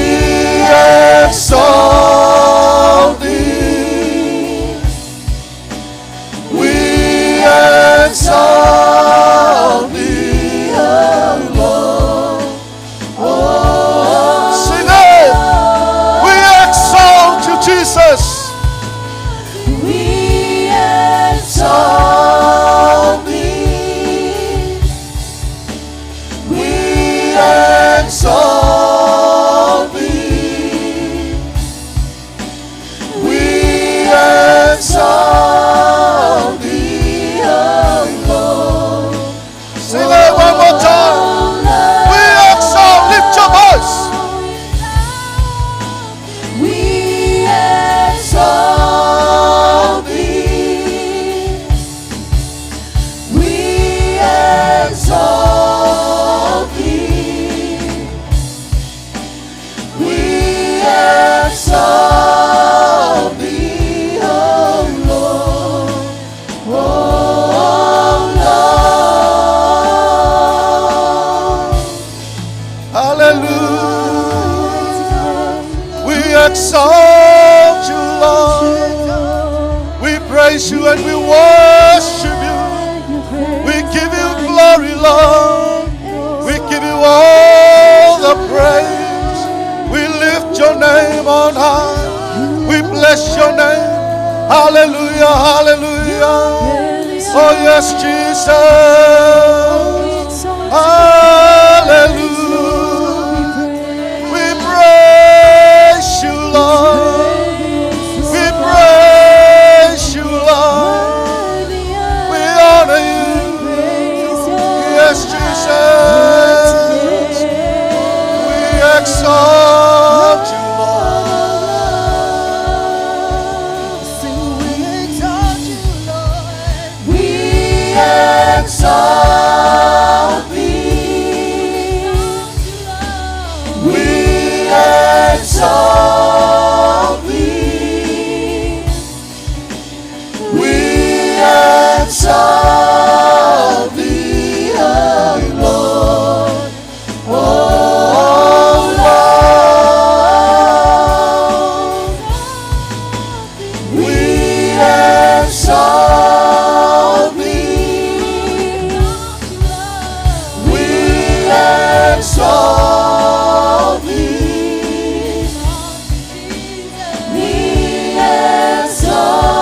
praise you and we worship you. We give you glory, Lord. We give you all the praise. We lift your name on high. We bless your name. Hallelujah, hallelujah. Oh yes, Jesus. Hallelujah. We praise you, Lord. We praise you, Lord. We honor you. Yes, Jesus. We exalt you, We exalt thee. We exalt thee. We exalt thee, oh Lord. Oh Lord. We exalt thee. We exalt thee. We exalt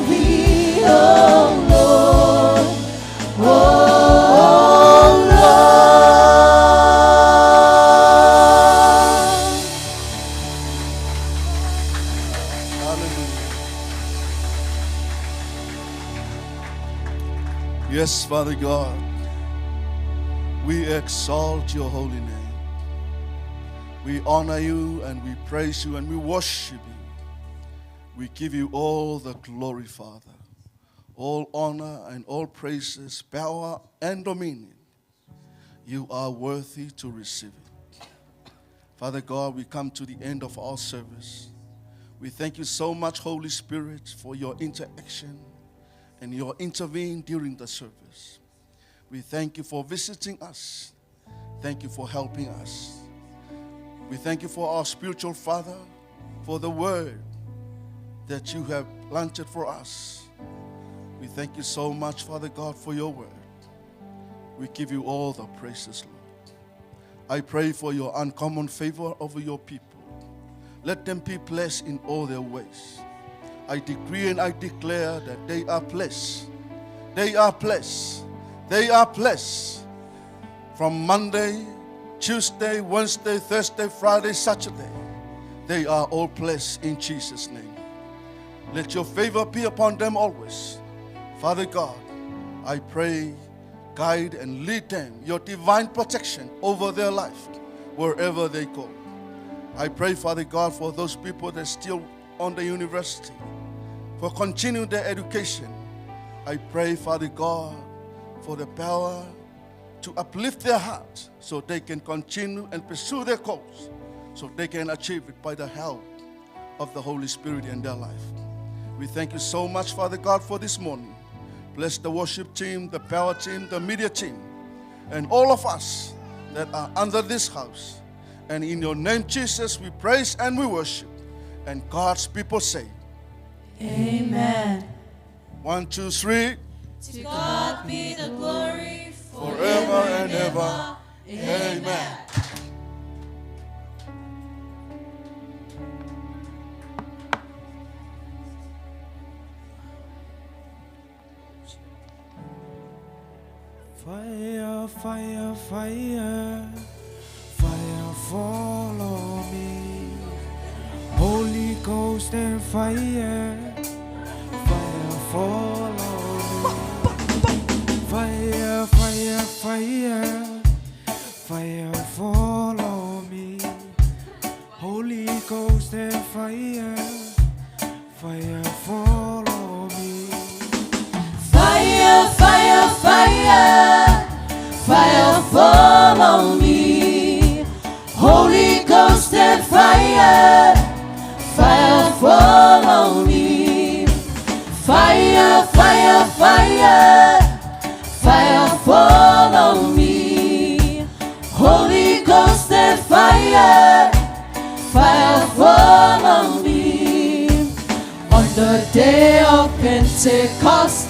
thee, oh Lord. Oh Lord. Hallelujah. Yes, Father God, we exalt your holy name. We honor you and we praise you and we worship you. We give you all the glory, Father, all honor and all praises, power and dominion. You are worthy to receive it. Father God, we come to the end of our service. We thank you so much, Holy Spirit, for your interaction and your intervene during the service. We thank you for visiting us. Thank you for helping us. We thank you for our spiritual Father, for the word that you have planted for us. We thank you so much, Father God, for your word. We give you all the praises, Lord. I pray for your uncommon favor over your people. Let them be blessed in all their ways. I decree and I declare that they are blessed. They are blessed. They are blessed. From Monday, Tuesday, Wednesday, Thursday, Friday, Saturday, they are all blessed in Jesus' name. Let your favor be upon them always. Father God, I pray, guide and lead them, your divine protection over their life, wherever they go. I pray, Father God, for those people that are still on the university, for continuing their education. I pray, Father God, for the power to uplift their hearts so they can continue and pursue their cause, so they can achieve it by the help of the Holy Spirit in their life. We thank you so much, Father God, for this morning. Bless the worship team, the power team, the media team, and all of us that are under this house. And in your name, Jesus, we praise and we worship. And God's people say, Amen. 1, 2, 3. To God be the glory Forever and ever. Amen. Fire, fire, fire, fire follow me. Holy Ghost and fire, fire follow me. Fire, fire, fire, fire follow me. Holy Ghost and fire, fire follow me. Fire, fire, fire, fire follow me. Holy Ghost and fire, fire follow me. Fire, fire, fire, fire follow me. Holy Ghost and fire, fire follow me. On the day of Pentecost,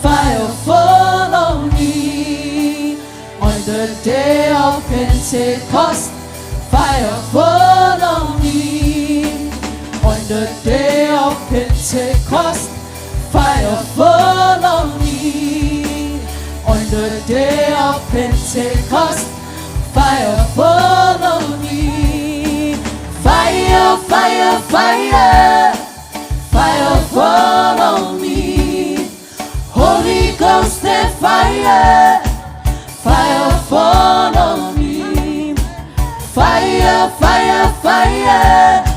fire fall on me. On the day of Pentecost, fire fall on me. On the day of Pentecost, fire fall on me. On the day of Pentecost, fire fall on me. Fire, fire, fire, fire fall on me. Holy Ghost and fire, fire fall on me. Fire, fire, fire,